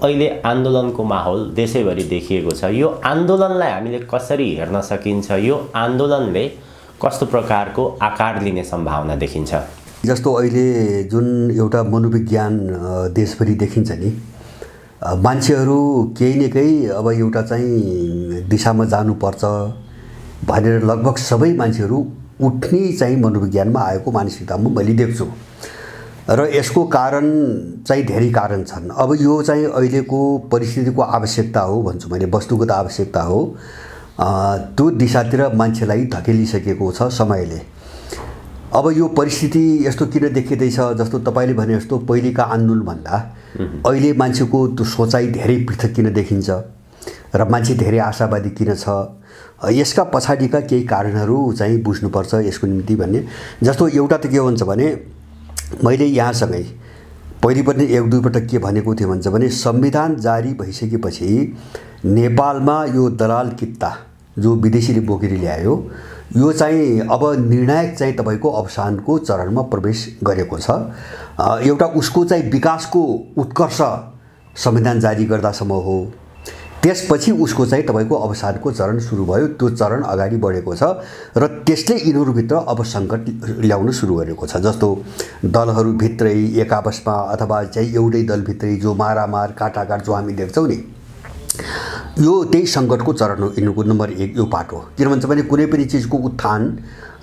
अहिले आन्दोलनको माहौल देशैभरि देखिएको छ। यो आन्दोलनलाई हामीले कसरी हेर्न सकिन्छ? यो आन्दोलनले कस्तो प्रकारको आकार लिने सम्भावना देखिन्छ? जस्तो अहिले जुन एउटा मनोविज्ञान देशभरि देखिन्छ नि, मान्छेहरू केही न केही अब एउटा चाहिँ दिशामा जानुपर्छ भनेर लगभग सबै मान्छेहरू उठ्ने चाहिँ मनोविज्ञानमा आएको मानसिकतामा मैले देख्छु। र यसको कारण चाहिँ धेरै कारण छन्। अब यो चाहिँ अहिलेको परिस्थितिको आवश्यकता हो भन्छु मैले, वस्तुगत आवश्यकता हो। त्यो दिशातिर मान्छेलाई धकेलिसकेको छ समयले। अब यो परिस्थिति यस्तो किन देखिँदैछ, जस्तो तपाईले भने जस्तो पहिलेका आन्दोलनभन्दा अहिले मान्छेको त्यो सोचाइ धेरै पृथक किन देखिन्छ र मान्छे धेरै आशावादी किन छ, यसका पछाडिका केही कारणहरू चाहिँ बुझ्नुपर्छ यसको निम्ति भन्ने। जस्तो एउटा त के हुन्छ भने, मैले यहाँसँगै पहिले पनि एक दुई पटक के भनेको थिएँ भन्छ भने, संविधान जारी भइसकेपछि नेपालमा यो दलाल कित्ता जो विदेशीले बोकेर ल्यायो, यो चाहिँ अब निर्णायक चाहिँ तपाईको अवसानको चरणमा प्रवेश गरेको छ। एउटा उसको चाहिँ विकासको उत्कर्ष संविधान जारी गर्दासम्म हो, त्यसपछि उसको चाहिँ तपाईको अवसानको चरण सुरु भयो। त्यो चरण अगाडि बढेको छ र त्यसले यिनीहरूभित्र अब सङ्कट ल्याउन सुरु गरेको छ। जस्तो दलहरूभित्रै एक आपसमा अथवा चाहिँ एउटै दलभित्रै जो मारामार काटाकाट जो हामी देख्छौँ नि, यो त्यही सङ्कटको चरण हो। यिनीहरूको नम्बर 1 यो पाटो। किन भन्छ भने कुनै पनि चिजको उत्थान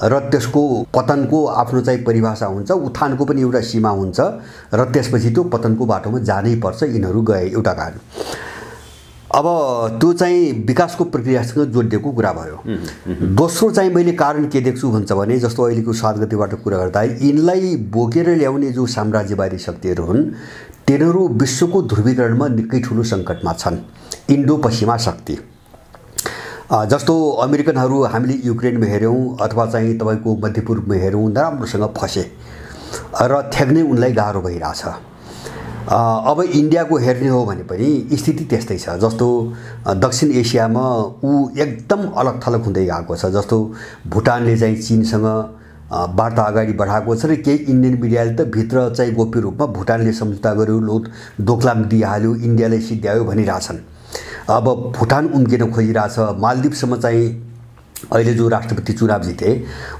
र त्यसको पतनको आफ्नो चाहिँ परिभाषा हुन्छ, उत्थानको पनि एउटा सीमा हुन्छ र त्यसपछि त्यो पतनको बाटोमा जानै पर्छ। यिनीहरू गए एउटा कारण। अब त्यो चाहिँ विकासको प्रक्रियासँग जोडिएको कुरा भयो। दोस्रो चाहिँ मैले कारण के देख्छु भन्छ भने, जस्तो अहिलेको 7 गतेबाट कुरा गर्दा यिनलाई बोकेर ल्याउने जो साम्राज्यवादी शक्तिहरू हुन्, तिनीहरू विश्वको ध्रुवीकरणमा निकै ठुलो सङ्कटमा छन्। इन्डो पश्चिमा शक्ति जस्तो अमेरिकनहरू हामीले युक्रेनमा हेऱ्यौँ अथवा चाहिँ तपाईँको मध्यपूर्वमा हेऱ्यौँ, नराम्रोसँग फसे र थ्याक्नै उनलाई गाह्रो भइरहेछ। अब इन्डियाको हेर्ने हो भने पनि स्थिति त्यस्तै छ। जस्तो दक्षिण एसियामा ऊ एकदम अलग थलग हुँदै गएको छ। जस्तो भुटानले चाहिँ चीनसँग वार्ता अगाडि बढाएको छ र केही इन्डियन मिडियाले त भित्र चाहिँ गोप्य रूपमा भुटानले सम्झौता गर्यो, दोक्लाम दिइहाल्यो, इन्डियालाई सिद्ध्यायो भनिरहेछन्। अब भुटान उम्किन खोजिरहेछ। मालदिप्समा चाहिँ अहिले जो राष्ट्रपति चुनाव जिते,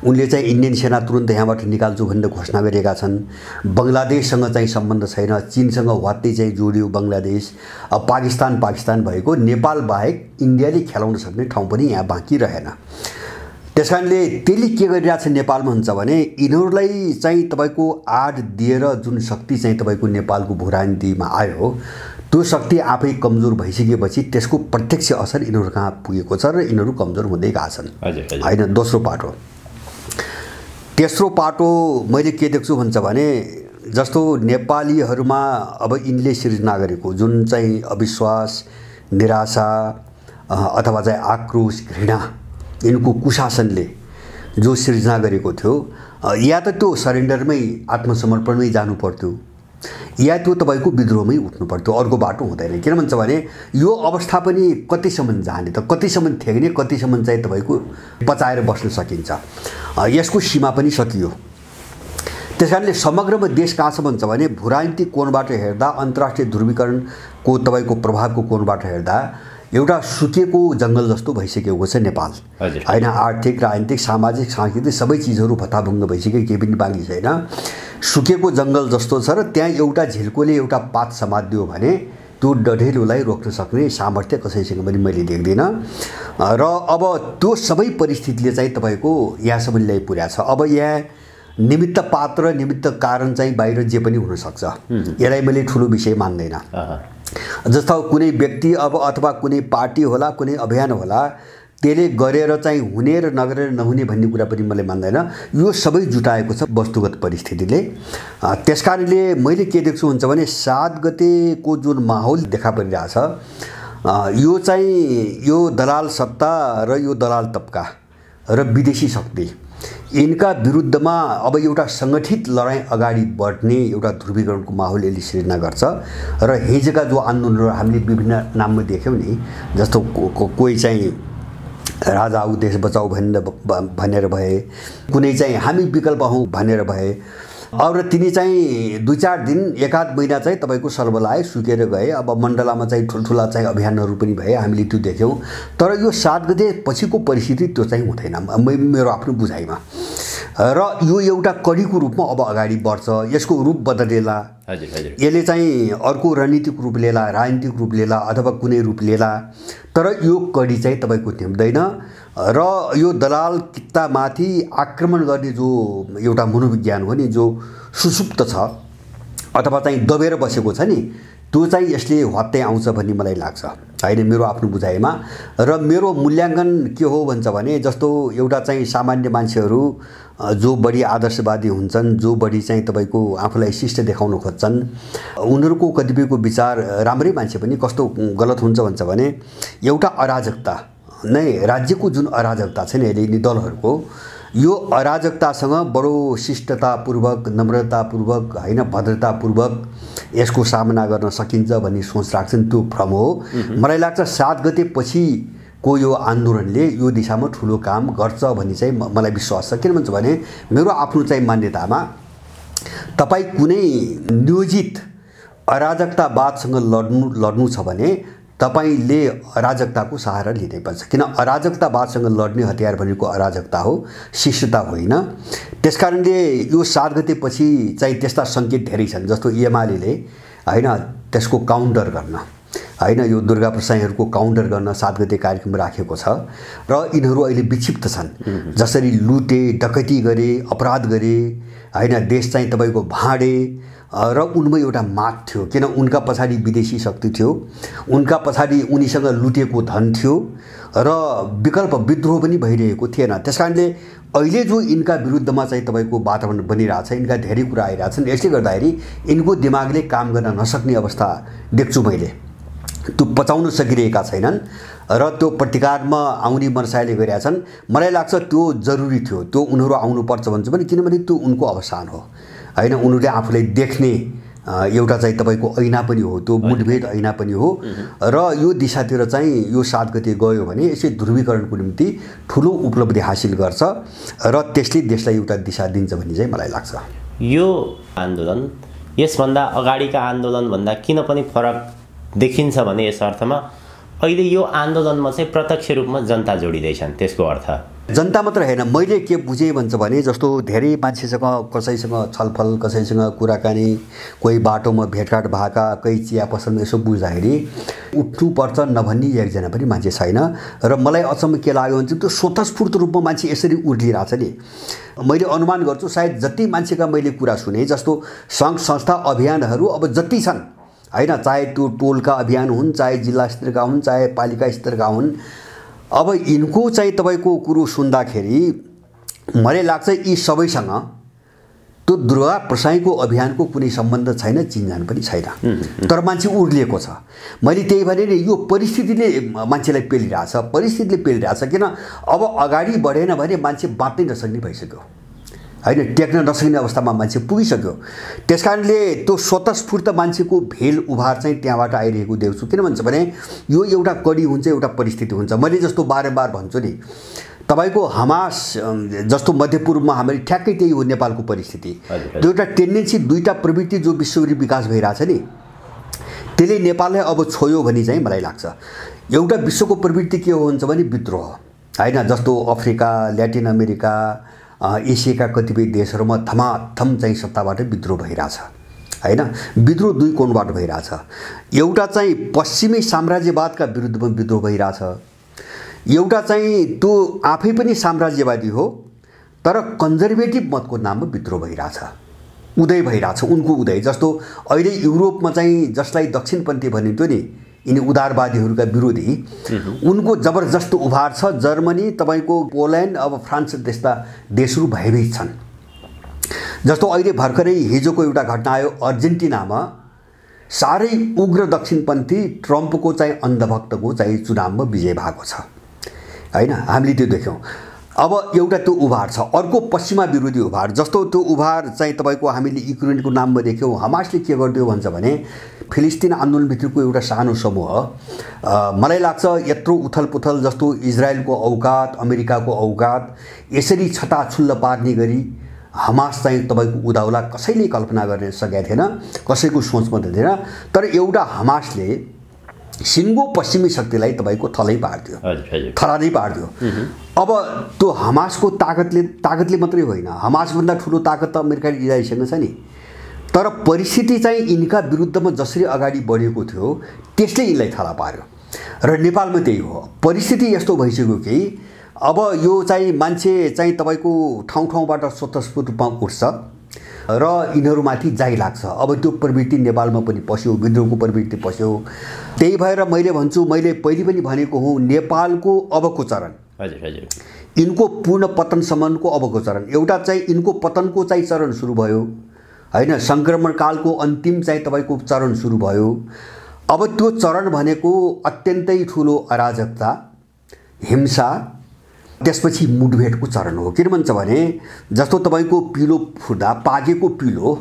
उनले चाहिँ इन्डियन सेना तुरुन्त यहाँबाट निकाल्छु भनेर घोषणा गरेका छन्। बङ्गलादेशसँग चाहिँ सम्बन्ध छैन, चीनसँग वात्तै चाहिँ जोडियो बङ्गलादेश। अब पाकिस्तान भएको, नेपाल बाहेक इन्डियाले खेलाउन सक्ने ठाउँ पनि यहाँ बाँकी रहेन। त्यसकारणले त्यसले के गरिरहेछ नेपालमा हुन्छ भने, यिनीहरूलाई चाहिँ तपाईँको आड दिएर जुन शक्ति चाहिँ तपाईँको नेपालको भूराजनीतिमा आयो, त्यो शक्ति आफै कमजोर भइसकेपछि त्यसको प्रत्यक्ष असर यिनीहरू कहाँ पुगेको छ र यिनीहरू कमजोर हुँदै गएका छन् होइन। दोस्रो पाटो। तेस्रो पाटो मैले के देख्छु भन्छ भने, जस्तो नेपालीहरूमा अब यिनले सिर्जना गरेको जुन चाहिँ अविश्वास, निराशा अथवा चाहिँ आक्रोश, घृणा, यिनको कुशासनले जो सिर्जना गरेको थियो, या त त्यो सरेन्डरमै आत्मसमर्पणमै जानु पर्थ्यो, या त्यो तपाईँको विद्रोहमै उठ्नु पर्थ्यो। अर्को बाटो हुँदैन। किन भन्छ भने यो अवस्था पनि कतिसम्म जाने त, कतिसम्म थ्याक्ने, कतिसम्म चाहिँ तपाईँको पचाएर बस्न सकिन्छ, यसको सीमा पनि सकियो। त्यसकारणले समग्रमा देश कहाँ छ भन्छ भने, भूराजनीतिक कोणबाट हेर्दा, अन्तर्राष्ट्रिय ध्रुवीकरणको तपाईँको प्रभावको कोणबाट हेर्दा एउटा सुकेको जङ्गल जस्तो भइसकेको छ नेपाल होइन। आर्थिक, राजनीतिक, सामाजिक, सांस्कृतिक सबै चिजहरू भत्ताभङ्ग भइसक्यो, केही पनि बाँकी छैन। सुकेको जङ्गल जस्तो छ र त्यहाँ एउटा झिल्कोले एउटा पात समात्दियो भने त्यो डढेलोलाई रोक्न सक्ने सामर्थ्य कसैसँग पनि मैले देख्दिनँ। र अब त्यो सबै परिस्थितिले चाहिँ तपाईँको यहाँसम्म ल्याइ पुर्याएको छ। अब यहाँ निमित्त पात्र, निमित्त कारण चाहिँ बाहिर जे पनि हुनसक्छ। यसलाई मैले ठुलो विषय मान्दैन। जस्तो कुनै व्यक्ति अब अथवा कुनै पार्टी होला, कुनै अभियान होला, त्यसले गरेर चाहिँ हुने र नगरेर नहुने भन्ने कुरा पनि मैले मान्दैन। यो सबै जुटाएको छ वस्तुगत परिस्थितिले। त्यसकारणले मैले के देख्छु हुन्छ भने, 7 गतेको जुन माहौल देखा परिरहेछ, यो चाहिँ यो दलाल सत्ता र यो दलाल तबका र विदेशी शक्ति, यिनका विरुद्धमा अब एउटा सङ्गठित लडाइँ अगाडि बढ्ने एउटा ध्रुवीकरणको माहौल यसले सिर्जना गर्छ। र हिजोका जो आन्दोलनहरू हामीले विभिन्न नाममा देख्यौँ नि, जस्तो कोही चाहिँ राजा आऊ देश बचाऊ भनेर भए, कुनै चाहिँ हामी विकल्प हौँ भनेर भए, अब तिनी चाहिँ 2-4 दिन 1-8 महिना चाहिँ तपाईँको सर्वलाए सुकेर गए। अब मण्डलामा चाहिँ ठुल्ठुला चाहिँ अभियानहरू पनि भए, हामीले त्यो देख्यौँ। तर यो 7 गते पछिको परिस्थिति त्यो चाहिँ हुँदैन मेरो आफ्नो बुझाइमा। र यो एउटा कडीको रूपमा अब अगाडि बढ्छ, यसको रूप बदलेला, यसले चाहिँ अर्को रणनीतिक रूप लिएला, राजनीतिक रूप लिएला अथवा कुनै रूप लिएला। तर यो कडी चाहिँ तपाईँको थिम्दैन र यो दलाल कित्तामाथि आक्रमण गर्ने जो एउटा मनोविज्ञान हो नि, जो सुसुप्त छ अथवा चाहिँ दबेर बसेको छ नि, त्यो चाहिँ यसले हत्तै आउँछ भन्ने मलाई लाग्छ होइन, मेरो आफ्नो बुझाइमा। र मेरो मूल्याङ्कन के हो भन्छ भने, जस्तो एउटा चाहिँ सामान्य मान्छेहरू जो बढी आदर्शवादी हुन्छन्, जो बढी चाहिँ तपाईँको आफूलाई शिष्ट देखाउन खोज्छन्, उनीहरूको कतिपयको विचार राम्रै मान्छे पनि कस्तो गलत हुन्छ भन्छ भने, एउटा अराजकता नै राज्यको जुन अराजकता छ नि अहिले यिनी दलहरूको, यो अराजकतासँग बडो शिष्टतापूर्वक, नम्रतापूर्वक होइन, भद्रतापूर्वक यसको सामना गर्न सकिन्छ भन्ने सोच राख्छन्। त्यो भ्रम हो। मलाई लाग्छ 7 गते पछिको यो आन्दोलनले यो दिशामा ठुलो काम गर्छ भन्ने चाहिँ मलाई विश्वास छ। किन भन्छ भने, मेरो आफ्नो चाहिँ मान्यतामा तपाईँ कुनै नियोजित अराजकतावादसँग लड्नु छ भने तपाईले अराजकताको सहारा लिनैपर्छ। किन अराजकतावादसँग लड्ने हतियार भनेको अराजकता हो, शिष्टता होइन। त्यसकारणले यो 7 गते पछि चाहिँ त्यस्ता सङ्केत धेरै छन्, जस्तो एमाले होइन त्यसको काउन्टर गर्न होइन, यो दुर्गा प्रसाईहरूको काउन्टर गर्न 7 गते कार्यक्रम राखेको छ र यिनीहरू अहिले विक्षिप्त छन्। जसरी लुटे, डकैती गरे, अपराध गरे होइन, देश चाहिँ तपाईँको भाँडे र उनमा एउटा माग थियो। किन उनका पछाडि विदेशी शक्ति थियो, उनका पछाडि उनीसँग लुटेको धन थियो र विकल्प विद्रोह पनि भइरहेको थिएन। त्यसकारणले अहिले जो यिनका विरुद्धमा चाहिँ तपाईँको वातावरण बनिरहेछ, यिनका धेरै कुरा आइरहेछन्। यसले गर्दाखेरि यिनको दिमागले काम गर्न नसक्ने अवस्था देख्छु मैले। त्यो पचाउन सकिरहेका छैनन् र त्यो प्रतिकारमा आउने मनसायले गरिरहेछन्। मलाई लाग्छ त्यो जरुरी थियो, त्यो उनीहरू आउनुपर्छ भन्छ पनि, किनभने त्यो उनको अवसान हो होइन। उनीहरूले आफूलाई देख्ने एउटा चाहिँ तपाईँको ऐना पनि हो, त्यो मुठभेड ऐना पनि हो र यो दिशातिर चाहिँ यो 7 गते गयो भने यसले ध्रुवीकरणको निम्ति ठुलो उपलब्धि हासिल गर्छ र त्यसले देशलाई एउटा दिशा दिन्छ भन्ने चाहिँ मलाई लाग्छ। यो आन्दोलन यसभन्दा अगाडिका आन्दोलनभन्दा किन पनि फरक देखिन्छ भने यस अर्थमा अहिले यो आन्दोलनमा चाहिँ प्रत्यक्ष रूपमा जनता जोडिँदैछन्। त्यसको अर्थ जनता मात्र होइन, मैले के बुझेँ भन्छ भने, जस्तो धेरै मान्छेसँग कसैसँग छलफल, कसैसँग कुराकानी, कोही बाटोमा भेटघाट भएका, कोही चिया पसलमा यसो बुझ्दाखेरि उठ्नुपर्छ नभन्ने एकजना पनि मान्छे छैन। र मलाई अचम्म के लाग्यो भने त्यो स्वतस्फूर्त रूपमा मान्छे यसरी उर्लिरहेछ नि। मैले अनुमान गर्छु सायद जति मान्छेका मैले कुरा सुने, जस्तो सङ्घ संस्था अभियानहरू अब जति छन् होइन, चाहे त्यो टोलका अभियान हुन्, चाहे जिल्ला स्तरका हुन्, चाहे पालिका स्तरका हुन्, अब यिनको चाहिँ तपाईँको कुरो सुन्दाखेरि मलाई लाग्छ यी सबैसँग त्यो दुर्गा प्रसाईको अभियानको कुनै सम्बन्ध छैन, चिन्जान पनि छैन। तर मान्छे उर्लिएको छ। मैले त्यही भने नि, यो परिस्थितिले मान्छेलाई पेलिरहेछ, परिस्थितिले पेलिरहेछ। किन अब अगाडि बढेन भने मान्छे बाँच्नै नसक्ने भइसक्यो होइन, टेक्न नसक्ने अवस्थामा मान्छे पुगिसक्यो। त्यसकारणले त्यो स्वतस्फूर्त मान्छेको भेल उभार चाहिँ त्यहाँबाट आइरहेको देख्छु। किन भन्छ भने यो एउटा कडी हुन्छ, एउटा परिस्थिति हुन्छ। मैले जस्तो बारम्बार भन्छु नि, तपाईँको हमास जस्तो मध्यपूर्वमा हाम्रो ठ्याक्कै त्यही हो नेपालको परिस्थिति। त्यो एउटा टेन्डेन्सी, दुईवटा प्रवृत्ति जो विश्वभरि विकास भइरहेछ नि, त्यसले नेपाललाई अब छोयो भने चाहिँ मलाई लाग्छ। एउटा विश्वको प्रवृत्ति के हो हुन्छ भने विद्रोह होइन, जस्तो अफ्रिका, ल्याटिन अमेरिका, एसियाका कतिपय देशहरूमा धमाधम चाहिँ सत्ताबाट विद्रोह भइरहेछ होइन। विद्रोह दुई कोणबाट भइरहेछ। एउटा चाहिँ पश्चिमी साम्राज्यवादका विरुद्धमा विद्रोह भइरहेछ, एउटा चाहिँ त्यो आफै पनि साम्राज्यवादी हो तर कन्जर्भेटिभ मतको नाममा विद्रोह भइरहेछ, उदय भइरहेछ, उनको उदय। जस्तो अहिले युरोपमा चाहिँ जसलाई दक्षिणपन्थी भनिन्थ्यो नि, यिनी उदारवादीहरूका विरोधी, उनको जबरजस्त उभार छ। जर्मनी, तपाईँको पोल्यान्ड, अब फ्रान्स त्यस्ता देशहरू भयभीत छन्। जस्तो अहिले भर्खरै हिजोको एउटा घटना आयो, अर्जेन्टिनामा साह्रै उग्र दक्षिणपन्थी ट्रम्पको चाहिँ अन्धभक्तको चाहिँ चुनावमा विजय भएको छ होइन, हामीले त्यो देख्यौँ। अब एउटा त्यो उभार छ, अर्को पश्चिमा विरोधी उभार। जस्तो त्यो उभार चाहिँ तपाईँको हामीले युक्रेनको नाममा देख्यौँ। हमासले के गरिदियो भन्छ भने, फिलिस्तिन आन्दोलनभित्रको एउटा सानो समूह, मलाई लाग्छ यत्रो उथलपुथल जस्तो इजरायलको औकात, अमेरिकाको औकात यसरी छताछुल्ल पार्ने गरी हमास चाहिँ तपाईँको उदाउला कसैले कल्पना गर्न सकेको थिएन, कसैको सोचमा थिएन। तर एउटा हमासले सिङ्गो पश्चिमी शक्तिलाई तपाईँको थलै पार्दियो, थरादै पार्दियो। अब त्यो हमासको ताकतले मात्रै होइन, हमासभन्दा ठुलो ताकत त अमेरिकाले इजरायलसँग छ नि। तर परिस्थिति चाहिँ यिनका विरुद्धमा जसरी अगाडि बढेको थियो त्यसले यिनलाई थला पार्यो। र नेपालमा त्यही हो, परिस्थिति यस्तो भइसक्यो कि अब यो चाहिँ मान्छे चाहिँ तपाईँको ठाउँ ठाउँबाट स्वतस्फूर्त रूपमा उठ्छ र यिनीहरूमाथि जाइ लाग्छ। अब त्यो प्रवृत्ति नेपालमा पनि पस्यो, विद्रोहको प्रवृत्ति पस्यो। त्यही भएर मैले भन्छु, मैले पहिले पनि भनेको हुँ, नेपालको अबको चरण, यिनको पूर्ण पतनसम्मको अबको चरण, एउटा चाहिँ यिनको पतनको चाहिँ चरण सुरु भयो होइन, सङ्क्रमणकालको अन्तिम चाहिँ तपाईँको चरण सुरु भयो। अब त्यो चरण भनेको अत्यन्तै ठुलो अराजकता, हिंसा, त्यसपछि मुठभेडको चरण हो। किन भन्छ भने जस्तो तपाईँको पिलो फुट्दा पाकेको पिलो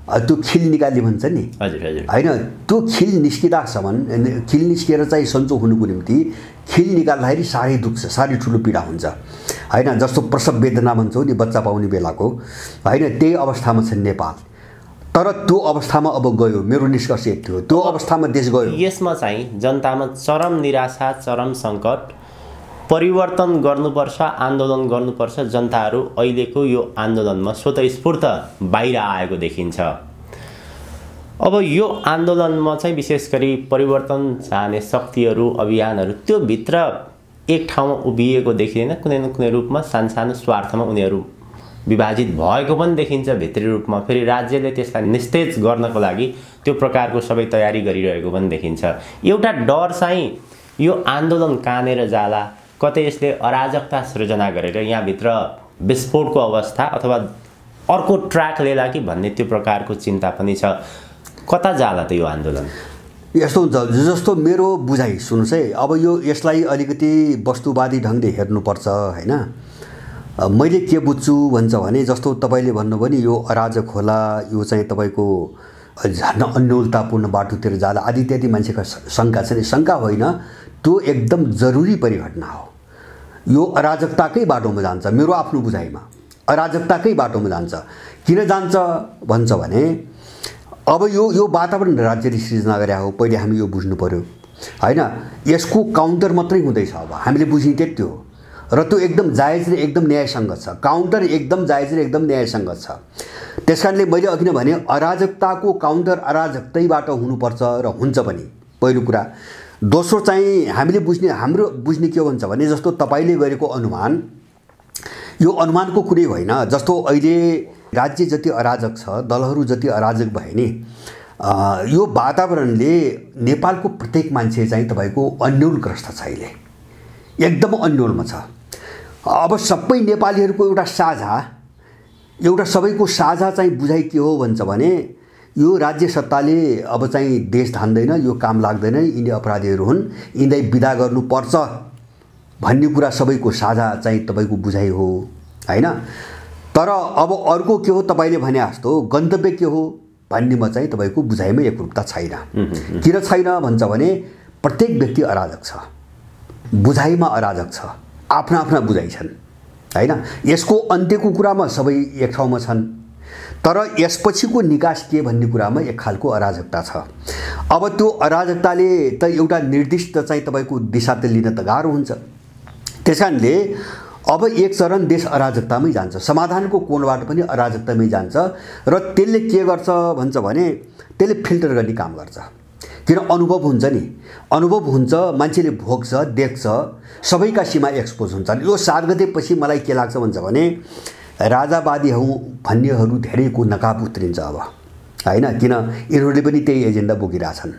त्यो खिल निकाल्ने भन्छ नि होइन, त्यो खिल निस्किँदासम्म, खिल निस्किएर चाहिँ सन्चो हुनुको निम्ति खिल निकाल्दाखेरि साह्रै दुख्छ, साह्रै ठुलो पीडा हुन्छ होइन। जस्तो प्रसव वेदना भन्छौँ नि बच्चा पाउने बेलाको होइन, त्यही अवस्थामा छ नेपाल। तर त्यो अवस्थामा अब गयो, मेरो निष्कर्ष यति हो, त्यो अवस्थामा देश गयो। यसमा चाहिँ जनतामा चरम निराशा, चरम सङ्कट, परिवर्तन गर्नुपर्छ, आन्दोलन गर्नुपर्छ। जनताहरू अहिलेको यो आन्दोलनमा स्वतस्फूर्त बाहिर आएको देखिन्छ। अब यो आन्दोलनमा चाहिँ विशेष गरी परिवर्तन चाहने शक्तिहरू, अभियानहरू त्यो भित्र एक ठाउँमा उभिएको देखिँदैन, कुनै न कुनै रूपमा सानो स्वार्थमा उनीहरू विभाजित भएको पनि देखिन्छ भित्री रूपमा। फेरि राज्यले त्यसलाई निस्तेज गर्नको लागि त्यो प्रकारको सबै तयारी गरिरहेको पनि देखिन्छ। एउटा डर चाहिँ यो आन्दोलन कहाँनिर जाला, कतै यसले अराजकता सृजना गरेर यहाँभित्र विस्फोटको अवस्था अथवा अर्को ट्र्याक लिएला कि भन्ने त्यो प्रकारको चिन्ता पनि छ। कता जाला त यो आन्दोलन? यस्तो हुन्छ जस्तो मेरो बुझाइ, सुन्नुहोस् है, अब यसलाई अलिकति वस्तुवादी ढङ्गले हेर्नुपर्छ होइन। मैले के बुझ्छु भन्छ भने जस्तो तपाईँले भन्नुभयो नि यो अराजक होला, यो चाहिँ तपाईँको झन् अन्योलतापूर्ण बाटोतिर जाला आदि इत्यादि मान्छेका शङ्का छ नि। शङ्का होइन, त्यो एकदम जरुरी परिघटना हो। यो अराजकताकै बाटोमा जान्छ, मेरो आफ्नो बुझाइमा अराजकताकै बाटोमा जान्छ। किन जान्छ भन्छ भने अब यो वातावरण राज्यले सृजना गरे हो, पहिले हामी यो बुझ्नु पर्यो होइन। यसको काउन्टर मात्रै हुँदैछ, अब हामीले बुझ्ने त्यति हो। र त्यो एकदम जायज र एकदम न्यायसङ्गत छ, काउन्टर एकदम जायज र एकदम न्यायसङ्गत छ। त्यस कारणले मैले अघि नै भने अराजकताको काउन्टर अराजकतैबाट हुनुपर्छ र हुन्छ पनि, पहिलो कुरा। दोस्रो चाहिँ हामीले हाम्रो बुझ्ने के भन्छ भने जस्तो तपाईँले गरेको अनुमान, यो अनुमानको कुरै होइन। जस्तो अहिले राज्य जति अराजक छ, दलहरू जति अराजक भए नि, यो वातावरणले नेपालको प्रत्येक मान्छे चाहिँ तपाईँको अन्योलग्रस्त छ, अहिले एकदम अन्योलमा छ। अब सबै नेपालीहरूको एउटा सबैको साझा चाहिँ बुझाइ के हो भन्छ भने यो राज्य सत्ताले अब चाहिँ देश धान्दैन, यो काम लाग्दैन, यिनी अपराधीहरू हुन्, यिनलाई बिदा गर्नुपर्छ भन्ने कुरा सबैको साझा चाहिँ तपाईँको बुझाइ हो होइन। तर अब अर्को के हो, तपाईँले भने जस्तो गन्तव्य के हो भन्नेमा चाहिँ तपाईँको बुझाइमा एकरूपता छैन। किन छैन भन्छ भने प्रत्येक व्यक्ति अराजक छ, बुझाइमा अराजक छ, आफ्ना आफ्ना बुझाइ छन् होइन। यसको अन्त्यको कुरामा सबै एक ठाउँमा छन्, तर यसपछिको निकास के भन्ने कुरामा एक खालको अराजकता छ। अब त्यो अराजकताले त एउटा निर्दिष्ट चाहिँ तपाईँको दिशा त लिन त गाह्रो हुन्छ। त्यस कारणले अब एक चरण देश अराजकतामै जान्छ, समाधानको कोणबाट पनि अराजकतामै जान्छ। र त्यसले के गर्छ भन्छ भने त्यसले फिल्टर गर्ने काम गर्छ। किन अनुभव हुन्छ नि, अनुभव हुन्छ, मान्छेले भोग्छ, देख्छ, सबैका सीमा एक्सपोज हुन्छन्। यो 7 गतेपछि मलाई के लाग्छ भन्छ भने राजावादीहरू भन्नेहरू धेरैको नकाब उत्रिन्छ अब होइन। किन यिनीहरूले पनि त्यही एजेन्डा बोकिरहेछन्।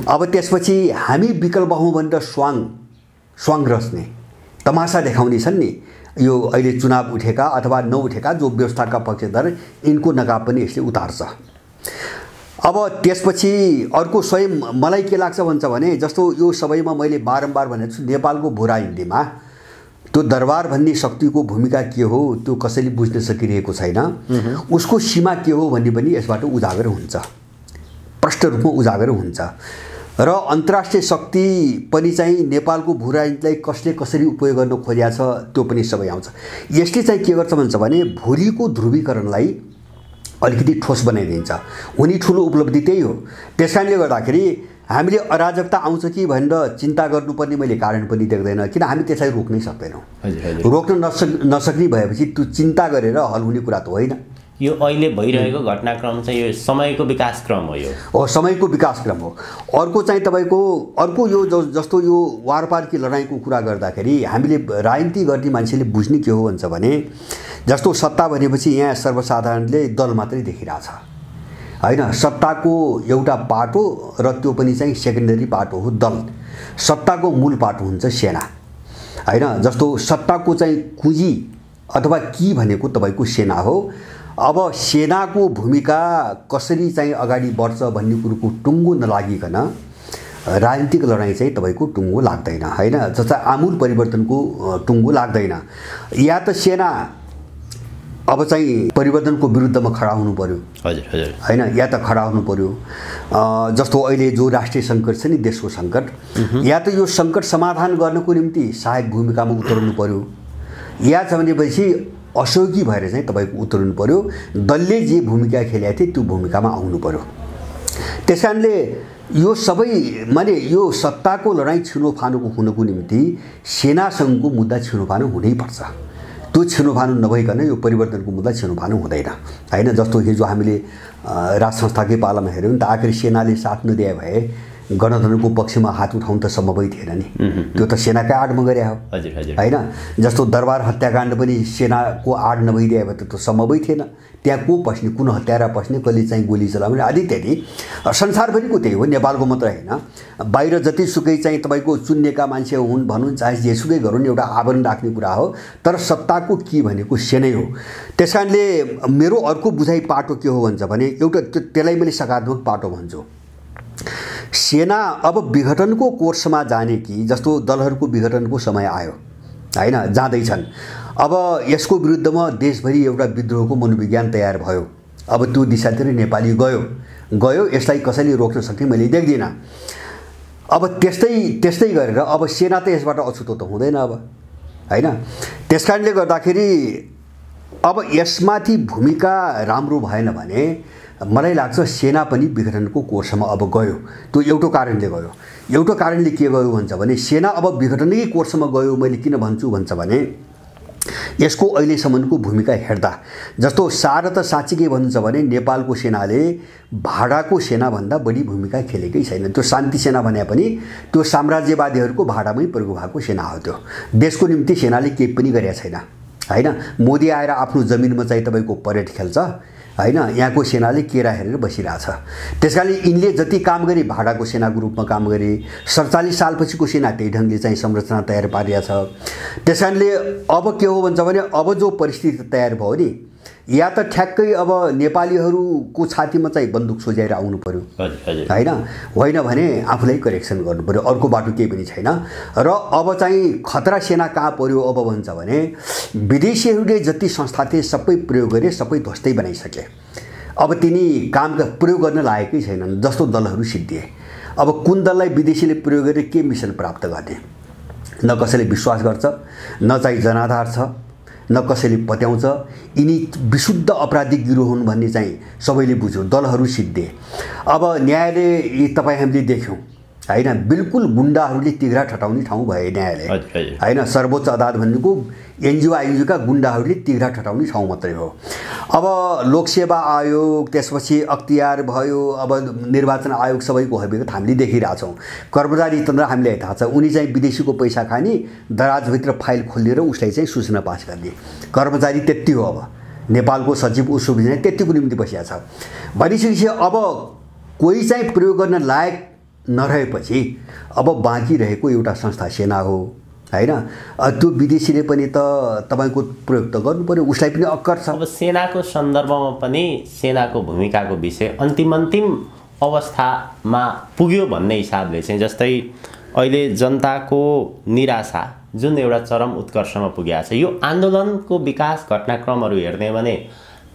अब त्यसपछि हामी विकल्प हौँ भनेर स्वाङ रच्ने, तमासा देखाउने छन् नि, यो अहिले चुनाव उठेका अथवा नउठेका जो व्यवस्थाका पक्षधर, यिनको नकाब पनि यसले उतार्छ। अब त्यसपछि अर्को स्वयं मलाई के लाग्छ भन्छ भने जस्तो यो सबैमा मैले बारम्बार भनेको छु, नेपालको भू राजनीतिमा त्यो दरबार भन्ने शक्तिको भूमिका के हो त्यो कसैले बुझ्न सकिरहेको छैन। उसको सीमा के हो भन्ने पनि यसबाट उजागर हुन्छ, प्रष्ट रूपमा उजागर हुन्छ। र अन्तर्राष्ट्रिय शक्ति पनि चाहिँ नेपालको भू राजनीतिलाई कसले कसरी उपयोग गर्न खोजेको छ त्यो पनि सबै आउँछ। यसले चाहिँ के गर्छ भन्छ भने भोलिको ध्रुवीकरणलाई अलिकति ठोस बनाइदिन्छ। हुने ठुलो उपलब्धि त्यही हो। त्यसकारणले गर्दाखेरि हामीले अराजकता आउँछ कि भनेर चिन्ता गर्नुपर्ने मैले कारण पनि देख्दैन, किन हामी त्यसलाई रोक्नै सक्दैनौँ। रोक्न नसक्ने भएपछि त्यो चिन्ता गरेर हल हुने कुरा त होइन। यो अहिले भइरहेको घटनाक्रम चाहिँ यो समयको विकास क्रम हो। यो समयको विकास क्रम हो। अर्को चाहिँ तपाईँको अर्को यो जस्तो यो वारपारकी लडाइँको कुरा गर्दाखेरि हामीले राजनीति गर्ने मान्छेले बुझ्ने के हो भन्छ भने जस्तो सत्ता भनेपछि यहाँ सर्वसाधारणले दल मात्रै देखिरहेछ होइन। सत्ताको एउटा पाटो र त्यो पनि चाहिँ सेकेन्डरी पाटो हो दल। सत्ताको मूल पाटो हुन्छ सेना होइन। जस्तो सत्ताको चाहिँ कुँजी अथवा की भनेको तपाईँको सेना हो। अब सेनाको भूमिका कसरी चाहिँ अगाडि बढ्छ भन्ने कुरोको टुङ्गो नलागिकन राजनीतिक लडाइँ चाहिँ तपाईँको टुङ्गो लाग्दैन होइन। जस्तै आमूल परिवर्तनको टुङ्गो लाग्दैन। या त सेना अब चाहिँ परिवर्तनको विरुद्धमा खडा हुनु पर्यो होइन, या त खडा हुनु पर्यो। जस्तो अहिले जो राष्ट्रिय सङ्कट छ नि, देशको सङ्कट, या त यो सङ्कट समाधान गर्नको निम्ति सहायक भूमिकामा उत्रनु पर्यो, या छ भनेपछि असहयोगी भएर चाहिँ तपाईँको उत्रनु पर्यो। दलले जे भूमिका खेलेको थियो त्यो भूमिकामा आउनु पर्यो। त्यस कारणले यो सबै माने यो सत्ताको लडाइँ छिनोफानोको हुनको निम्ति सेनासँगको मुद्दा छिनोफानो हुनैपर्छ। त्यो छिनोफानो नभइकन यो परिवर्तनको मुद्दा छिनोफानो हुँदैन होइन। जस्तो हिजो हामीले राज संस्थाकै पालामा हेऱ्यौँ नि त, आखिर सेनाले साथ नदिए भए गणतन्त्रको पक्षमा हात उठाउनु त सम्भवै थिएन नि। त्यो त सेनाकै आडमा गरे हो होइन। जस्तो दरबार हत्याकाण्ड पनि सेनाको आड नभइदिए भए त त्यो सम्भवै थिएन। त्यहाँ को पस्ने, कुन हत्यारा पस्ने, कसले चाहिँ गोली चलाउने आदि इत्यादि। संसारभरिको त्यही हो, नेपालको मात्र होइन। बाहिर जतिसुकै चाहिँ तपाईँको चुनिएका मान्छे हुन् भनौँ, चाहे जेसुकै गरौँ, एउटा आवरण राख्ने कुरा हो। तर सत्ताको की भनेको सेनै हो। त्यस कारणले मेरो अर्को बुझाइ पाटो के हो भन्छ भने एउटा त्यसलाई मैले सकारात्मक पाटो भन्छु। सेना अब विघटनको कोर्समा जाने कि जस्तो दलहरूको विघटनको समय आयो होइन, जाँदैछन्। अब यसको विरुद्धमा देशभरि एउटा विद्रोहको मनोविज्ञान तयार भयो। अब त्यो दिशातिर नेपाली गयो। यसलाई कसैले रोक्न सक्ने मैले देख्दिनँ। अब त्यस्तै गरेर अब सेना त यसबाट अछुतो त हुँदैन अब होइन। त्यस कारणले गर्दाखेरि अब यसमाथि भूमिका राम्रो भएन भने मलाई लाग्छ सेना पनि विघटनको कोर्समा अब गयो। त्यो एउटा कारणले गयो। एउटा कारणले के गयो भन्छ भने सेना अब विघटनकै कोर्समा गयो। मैले किन भन्छु भन्छ भने यसको अहिलेसम्मको भूमिका हेर्दा जस्तो सार त साँच्चीकै भन्नुहुन्छ भने नेपालको सेनाले भाडाको सेनाभन्दा बढी भूमिका खेलेकै छैन। त्यो शान्ति सेना भने पनि त्यो साम्राज्यवादीहरूको भाडामै प्रयोग भएको सेना हो। त्यो देशको निम्ति सेनाले केही पनि गरेका छैन होइन। मोदी आएर आफ्नो जमिनमा चाहिँ तपाईँको परेड खेल्छ होइन। यहाँको सेनाले केरा हेरेर बसिरहेछ। त्यसकारणले यिनले जति काम गरे भाडाको सेनाको रूपमा काम गरे। 47 सालपछिको सेना त्यही ढङ्गले चाहिँ संरचना तयार पारिएको छ। त्यसकारणले अब के हो भन्छ भने अब जो परिस्थिति तयार भयो नि, या त ठ्याक्कै अब नेपालीहरूको छातीमा चाहिँ बन्दुक सोझ्याएर आउनु पर्यो होइन भने आफूलाई करेक्सन गर्नु पर्यो। अर्को बाटो केही पनि छैन। र अब चाहिँ खतरा सेना कहाँ पर्यो अब भन्छ भने विदेशीहरूले जति संस्था थिए सबै प्रयोग गरे, सबै ध्वस्तै बनाइसके। अब तिनी काम प्रयोग गर्न लागेकै छैनन्। जस्तो दलहरू सिद्धिए। अब कुन दललाई विदेशीले प्रयोग गरेर के मिसन प्राप्त गर्ने, न कसैले विश्वास गर्छ, न चाहिँ जनाधार छ, न कसैले पत्याउँछ। यिनी विशुद्ध अपराधिक गिरोह हुन् भन्ने चाहिँ सबैले बुझ्यो। दलहरू सिद्धे। अब न्यायालय तपाईँ हामीले देख्यौँ होइन, बिल्कुल गुन्डाहरूले तिघ्रा ठटाउने ठाउँ भयो न्यायालय होइन। सर्वोच्च अदालत भनेको एनजिओ आइयुका गुन्डाहरूले तिघ्रा ठटाउने ठाउँ मात्रै हो। अब लोकसेवा आयोग, त्यसपछि अख्तियार भयो, अब निर्वाचन आयोग, सबैको हकीकत हामीले देखिरहेछौँ। कर्मचारी तन्त्र हामीलाई थाहा छ, उनी चाहिँ विदेशीको पैसा खाने, दराजभित्र फाइल खोलेर उसलाई चाहिँ सूचना पास गर्ने कर्मचारी त्यति हो। अब नेपालको सचिव उसो बुझ्ने त्यतिको निम्ति बसिया छ। भनिसकेपछि अब कोही चाहिँ प्रयोग गर्न लायक नरहेपछि अब बाँकी रहेको एउटा संस्था सेना हो होइन। त्यो विदेशीले पनि त तपाईँको प्रयोग त गर्नु पर्यो, उसलाई पनि अक्कर छ। अब सेनाको सन्दर्भमा पनि सेनाको भूमिकाको विषय अन्तिम अवस्थामा पुग्यो भन्ने हिसाबले चाहिँ जस्तै अहिले जनताको निराशा जुन एउटा चरम उत्कर्षमा पुगेको छ, यो आन्दोलनको विकास घटनाक्रमहरू हेर्ने भने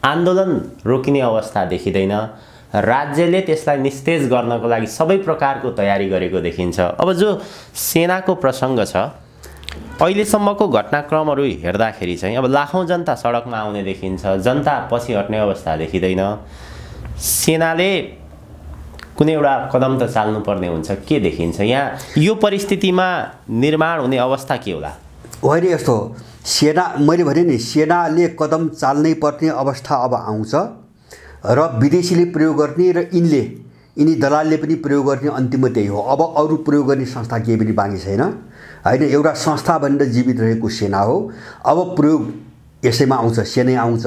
आन्दोलन रोकिने अवस्था देखिँदैन। राज्यले त्यसलाई निस्तेज गर्नको लागि सबै प्रकारको तयारी गरेको देखिन्छ। अब जो सेनाको प्रसङ्ग छ, अहिलेसम्मको घटनाक्रमहरू हेर्दाखेरि चाहिँ अब लाखौँ जनता सडकमा आउने देखिन्छ, जनता पछि हट्ने अवस्था देखिँदैन। सेनाले कुनै एउटा कदम त चाल्नुपर्ने हुन्छ, के देखिन्छ यहाँ यो परिस्थितिमा निर्माण हुने अवस्था के होला? होइन, यस्तो सेना, मैले भने नि सेनाले कदम चाल्नै पर्ने अवस्था अब आउँछ र विदेशीले प्रयोग गर्ने र यिनी दलालले पनि प्रयोग गर्ने अन्तिम त्यही हो। अब अरू प्रयोग गर्ने संस्था केही पनि बाँकी छैन होइन। एउटा संस्था भनेर जीवित रहेको सेना हो। अब प्रयोग यसैमा आउँछ, सेनै आउँछ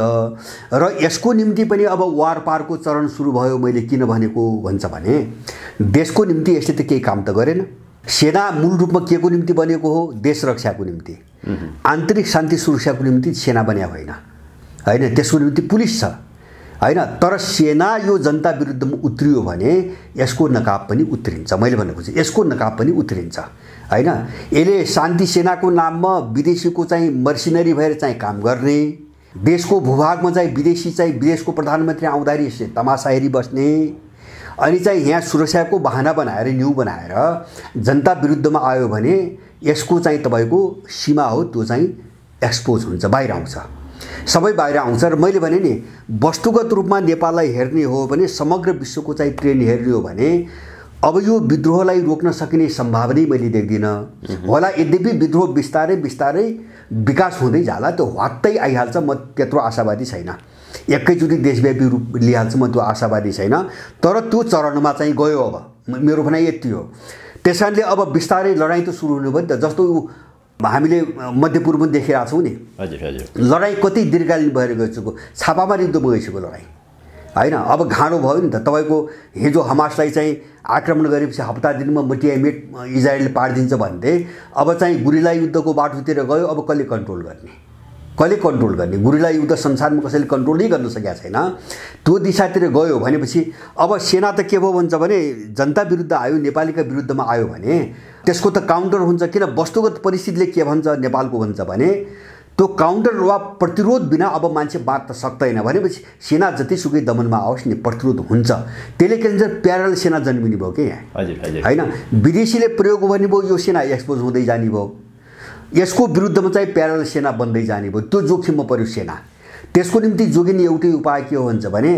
र यसको निम्ति पनि अब वारपारको चरण सुरु भयो। मैले किन भनेको भन्छ भने देशको निम्ति यसले त केही काम त गरेन। सेना मूल रूपमा के को निम्ति बनेको हो? देश रक्षाको निम्ति, आन्तरिक शान्ति सुरक्षाको निम्ति सेना बन्या होइन होइन। त्यसको निम्ति पुलिस छ होइन। तर सेना यो जनता विरुद्धमा उत्रियो भने यसको नकाब पनि उत्रिन्छ। मैले भन्नु खोजेँ यसको नकाब पनि उत्रिन्छ होइन। यसले शान्ति सेनाको नाममा विदेशीको चाहिँ मर्सिनरी भएर चाहिँ काम गर्ने, देशको भूभागमा चाहिँ विदेशको प्रधानमन्त्री आउँदाखेरि यसले तमासा हेरी बस्ने, अनि चाहिँ यहाँ सुरक्षाको बहाना बनाएर न्यू बनाएर जनता विरुद्धमा आयो भने यसको चाहिँ तपाईँको सीमा हो, त्यो चाहिँ एक्सपोज हुन्छ, बाहिर आउँछ, सबै बाहिर आउँछ। र मैले भने नि वस्तुगत रूपमा नेपाललाई हेर्ने हो भने, समग्र विश्वको चाहिँ ट्रेन्ड हेर्ने हो भने अब यो विद्रोहलाई रोक्न सकिने सम्भावना मैले देख्दिनँ होला। यद्यपि विद्रोह बिस्तारै बिस्तारै विकास हुँदै जाला, त्यो हत्तै आइहाल्छ, म त्यत्रो आशावादी छैन। एकैचोटि देशव्यापी रूप लिइहाल्छ, म त्यो आशावादी छैन। तर त्यो चरणमा चाहिँ गयो। अब मेरो भनाइ यति हो। त्यस कारणले अब बिस्तारै लडाइँ त सुरु हुनु भयो नि त। जस्तो हामीले मध्यपूर्वमा देखिरहेको छौँ नि, हजुर हजुर, लडाइँ कति दीर्घकालीन भएर गइसक्यो, छापामार युद्धमा गइसक्यो लडाइँ होइन। अब घाँडो भयो नि त। तपाईँको हिजो हमासलाई चाहिँ आक्रमण गरेपछि हप्ता दिनमा मटियामेट इजरायलले पारिदिन्छ भन्थे, अब चाहिँ गुरिल्ला युद्धको बाटोतिर गयो। अब कसले कन्ट्रोल गर्ने? गुरिल्ला युद्ध संसारमा कसैले कन्ट्रोल नै गर्न सकेका छैन। त्यो दिशातिर गयो भनेपछि अब सेना त के भयो भन्छ भने जनता विरुद्ध आयो, नेपालीका विरुद्धमा आयो भने त्यसको त काउन्टर हुन्छ। किन वस्तुगत परिस्थितिले के भन्छ नेपालको भन्छ भने त्यो काउन्टर वा प्रतिरोध बिना अब मान्छे बाँच्न सक्दैन भनेपछि सेना जतिसुकै दमनमा आओस् नि प्रतिरोध हुन्छ। त्यसले के भन्छ प्यारल सेना जन्मिने भयो क्या यहाँ होइन। विदेशीले प्रयोग गर्ने भयो, यो सेना एक्सपोज हुँदै जाने भयो, यसको विरुद्धमा चाहिँ प्यारल सेना बन्दै जाने भयो। त्यो जोखिममा पर्यो सेना। त्यसको निम्ति जोगिने एउटै उपाय के हो भन्छ भने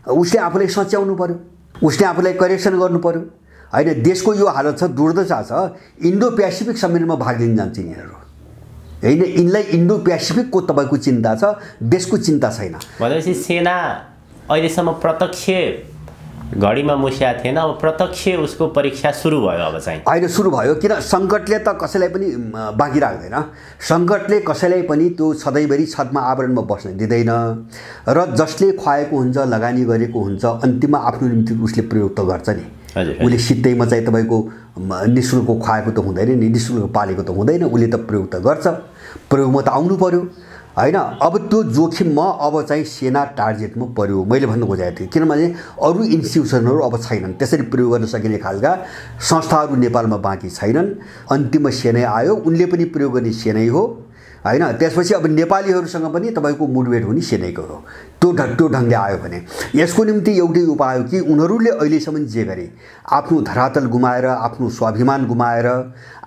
उसले आफूलाई सच्याउनु पर्यो, उसले आफूलाई करेक्सन गर्नु पर्यो होइन। देशको यो हालत छ, दुर्दशा छ, इन्डो पेसिफिक सम्मेलनमा भाग लिन जान्छ यिनीहरू होइन। यिनलाई इन्डो पेसिफिकको तपाईँको चिन्ता छ, देशको चिन्ता छैन। भनेपछि सेना अहिलेसम्म प्रत्यक्ष घडीमा मुसिया थिएन, अब प्रत्यक्ष उसको परीक्षा सुरु भयो। अब चाहिँ अहिले सुरु भयो। किन सङ्कटले त कसैलाई पनि बाँकी राख्दैन। सङ्कटले कसैलाई पनि त्यो सधैँभरि छतमा आवरणमा बस्न दिँदैन र जसले खुवाएको हुन्छ, लगानी गरेको हुन्छ, अन्तिममा आफ्नो निम्ति उसले प्रयोग त गर्छ नि। उसले सित्तैमा चाहिँ तपाईँको निःशुल्क खुवाएको त हुँदैन नि, निःशुल्क पालेको त हुँदैन, उसले त प्रयोग त गर्छ, प्रयोगमा त आउनु पर्यो होइन। अब त्यो जोखिममा अब चाहिँ सेना टार्गेटमा पर्यो। मैले भन्नु खोजेको थिएँ किनभने अरू इन्स्टिट्युसनहरू अब छैनन्, त्यसरी प्रयोग गर्न सकिने खालका संस्थाहरू नेपालमा बाँकी छैनन्। अन्तिममा सेनै आयो, उनले पनि प्रयोग गर्ने सेनै हो होइन। त्यसपछि अब नेपालीहरूसँग पनि तपाईँको मुठभेड हुने सेनैको हो। त्यो ढङ्गले आयो भने यसको निम्ति एउटै उपाय हो कि उनीहरूले अहिलेसम्म जे गरे, आफ्नो धरातल गुमाएर, आफ्नो स्वाभिमान गुमाएर,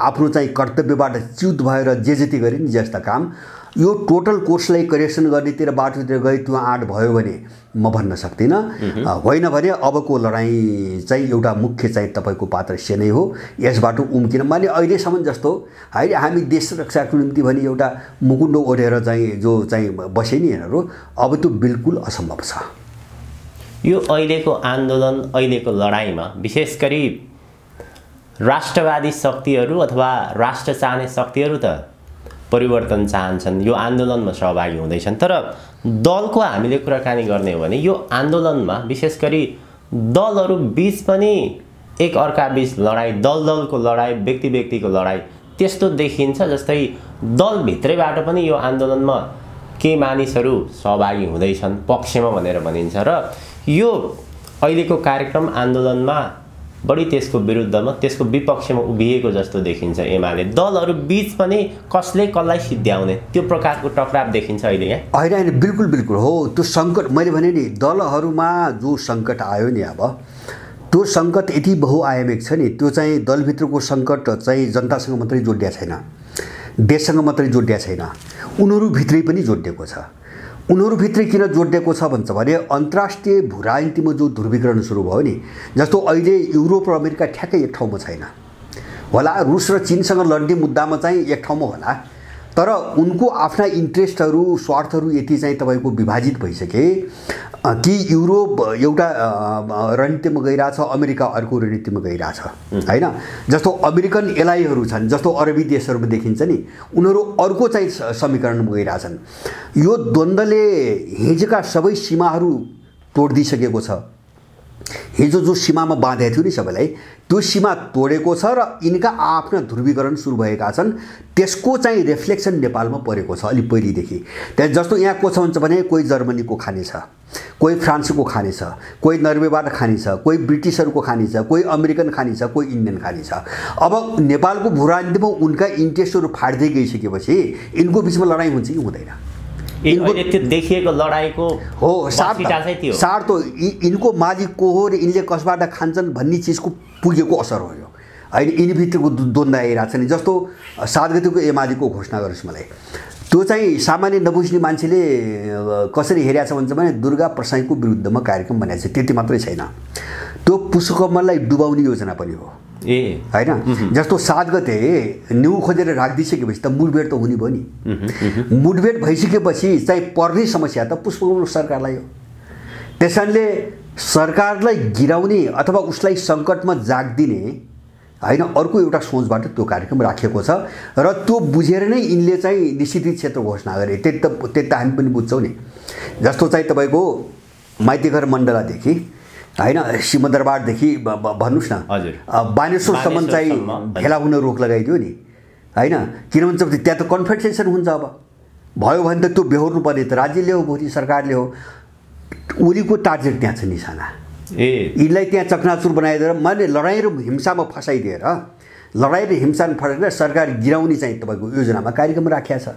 आफ्नो चाहिँ कर्तव्यबाट च्युत भएर जे जति गरे नि जस्ता काम, यो टोटल कोर्सलाई करेक्सन गर्नेतिर बाटोतिर गए त्यो आँट भयो भने म भन्न सक्दिनँ। होइन भने अबको लडाइँ चाहिँ एउटा मुख्य चाहिँ तपाईँको पात्र सेनै हो। यसबाट उम्किन माने अहिलेसम्म जस्तो होइन हामी देश रक्षाको निम्ति भने एउटा मुकुण्डो ओढेर चाहिँ जो चाहिँ बसे नि यिनीहरू, अब त्यो बिल्कुल असम्भव छ। यो अहिलेको आन्दोलन, अहिलेको लडाइँमा विशेष गरी राष्ट्रवादी शक्तिहरू अथवा राष्ट्र चाहने शक्तिहरू त परिवर्तन चाहन्छन्, यो आन्दोलनमा सहभागी हुँदैछन्। तर दलको हामीले कुराकानी गर्ने हो भने यो आन्दोलनमा विशेष गरी दलहरू बीच पनि एक अर्का बीच लडाइँ, दलको लडाइँ, व्यक्तिको लडाइँ त्यस्तो देखिन्छ। जस्तै दलभित्रैबाट पनि यो आन्दोलनमा केही मानिसहरू सहभागी हुँदैछन् पक्षमा भनेर भनिन्छ। र यो अहिलेको कार्यक्रम आन्दोलनमा बढी त्यसको विरुद्धमा त्यसको विपक्षमा उभिएको जस्तो देखिन्छ एमाले। दलहरू बीच पनि कसले कसलाई सिद्ध्याउने त्यो प्रकारको टकराव देखिन्छ अहिले यहाँ। होइन बिल्कुल बिल्कुल हो। त्यो सङ्कट मैले भने नि दलहरूमा जो सङ्कट आयो नि अब त्यो सङ्कट यति बहुआयामिक छ नि, त्यो चाहिँ दलभित्रको सङ्कट चाहिँ जनतासँग मात्रै जोडिया छैन, देशसँग मात्रै जोडिया छैन, उनीहरूभित्रै पनि जोडिएको छ। उनीहरूभित्रै किन जोडिएको छ भन्छ भने अन्तर्राष्ट्रिय भू-राजनीतिमा जो ध्रुवीकरण सुरु भयो नि, जस्तो अहिले युरोप र अमेरिका ठ्याक्कै एक ठाउँमा छैन होला, रुस र चीनसँग लड्ने मुद्दामा चाहिँ एक ठाउँमा होला, तर उनको आफ्ना इन्ट्रेस्टहरू स्वार्थहरू यति चाहिँ तपाईँको विभाजित भइसके कि युरोप एउटा रणनीतिमा गइरहेछ, अमेरिका अर्को रणनीतिमा गइरहेछ होइन। जस्तो अमेरिकन एलाइहरू छन्, जस्तो अरबी देशहरूमा देखिन्छ नि, उनीहरू अर्को चाहिँ समीकरणमा गइरहेछन्। यो द्वन्द्वले हिजोका सबै सीमाहरू तोडिदिइसकेको छ। हिजो जो सीमामा बाँधेको थियो नि सबैलाई, त्यो सीमा तोडेको छ र यिनका आफ्ना ध्रुवीकरण सुरु भएका छन्। त्यसको चाहिँ रिफ्लेक्सन नेपालमा परेको छ अलि पहिलेदेखि। त्यहाँ जस्तो यहाँ को छ भन्छ भने कोही जर्मनीको खाने छ, कोही फ्रान्सको खाने छ, कोही नर्वेबाट खाने छ, कोही ब्रिटिसहरूको खाने छ, कोही अमेरिकन खाने छ, कोही इन्डियन खाने छ। अब नेपालको भू-राजनीतिमा उनका इन्ट्रेस्टहरू फाट्दै गइसकेपछि यिनको बिचमा लडाइँ हुन्छ कि हुँदैन? त्यो देखिएको लडाइँको हो सार त यिनको मालिक को हो र यिनले कसबाट खान्छन् भन्ने चिजको पुगेको असर हो यो होइन। यिनीभित्रको द्वन्द्व आइरहेको छ नि। जस्तो 7 गतेको एमालेको घोषणा गर्नुहोस् मलाई, त्यो चाहिँ सामान्य नबुझ्ने मान्छेले कसरी हेरेको छ भन्छ भने दुर्गा प्रसाईको विरुद्धमा कार्यक्रम बनाएको छ, त्यति मात्रै छैन, त्यो पुष्पकमललाई डुबाउने योजना पनि हो होइन। जस्तो 7 गते न्यु खोजेर राखिदिइसकेपछि त मुठभेड त हुने भयो नि। मुठभेड भइसकेपछि चाहिँ पर्ने समस्या त पुष्पकमल सरकारलाई हो। त्यसैले सरकारलाई गिराउने अथवा उसलाई सङ्कटमा जागिदिने होइन अर्को एउटा सोचबाट त्यो कार्यक्रम राखिएको छ र त्यो बुझेर नै यिनले चाहिँ निषेधित क्षेत्र घोषणा गरे। त्यति त हामी पनि बुझ्छौँ नि। जस्तो चाहिँ तपाईँको माइतीघर मण्डलादेखि होइन सिंहदरबारदेखि भन्नुहोस् न बानेश्वरसम्म चाहिँ भेला हुन रोक लगाइदियो नि होइन। किन भन्छ त्यहाँ त कन्फेडरेसन हुन्छ, अब भयो भने त त्यो बेहोर्नु पर्ने त राज्यले हो, भोलि सरकारले हो। उनीको टार्गेट त्यहाँ छ निशाना। यिनलाई त्यहाँ चकनाचुर बनाइदिएर मैले लडाइँ र हिंसामा फसाइदिएर लडाइँ र हिंसामा फसाइदिएर सरकार गिराउने चाहिँ तपाईँको योजनामा कार्यक्रम राखिया छ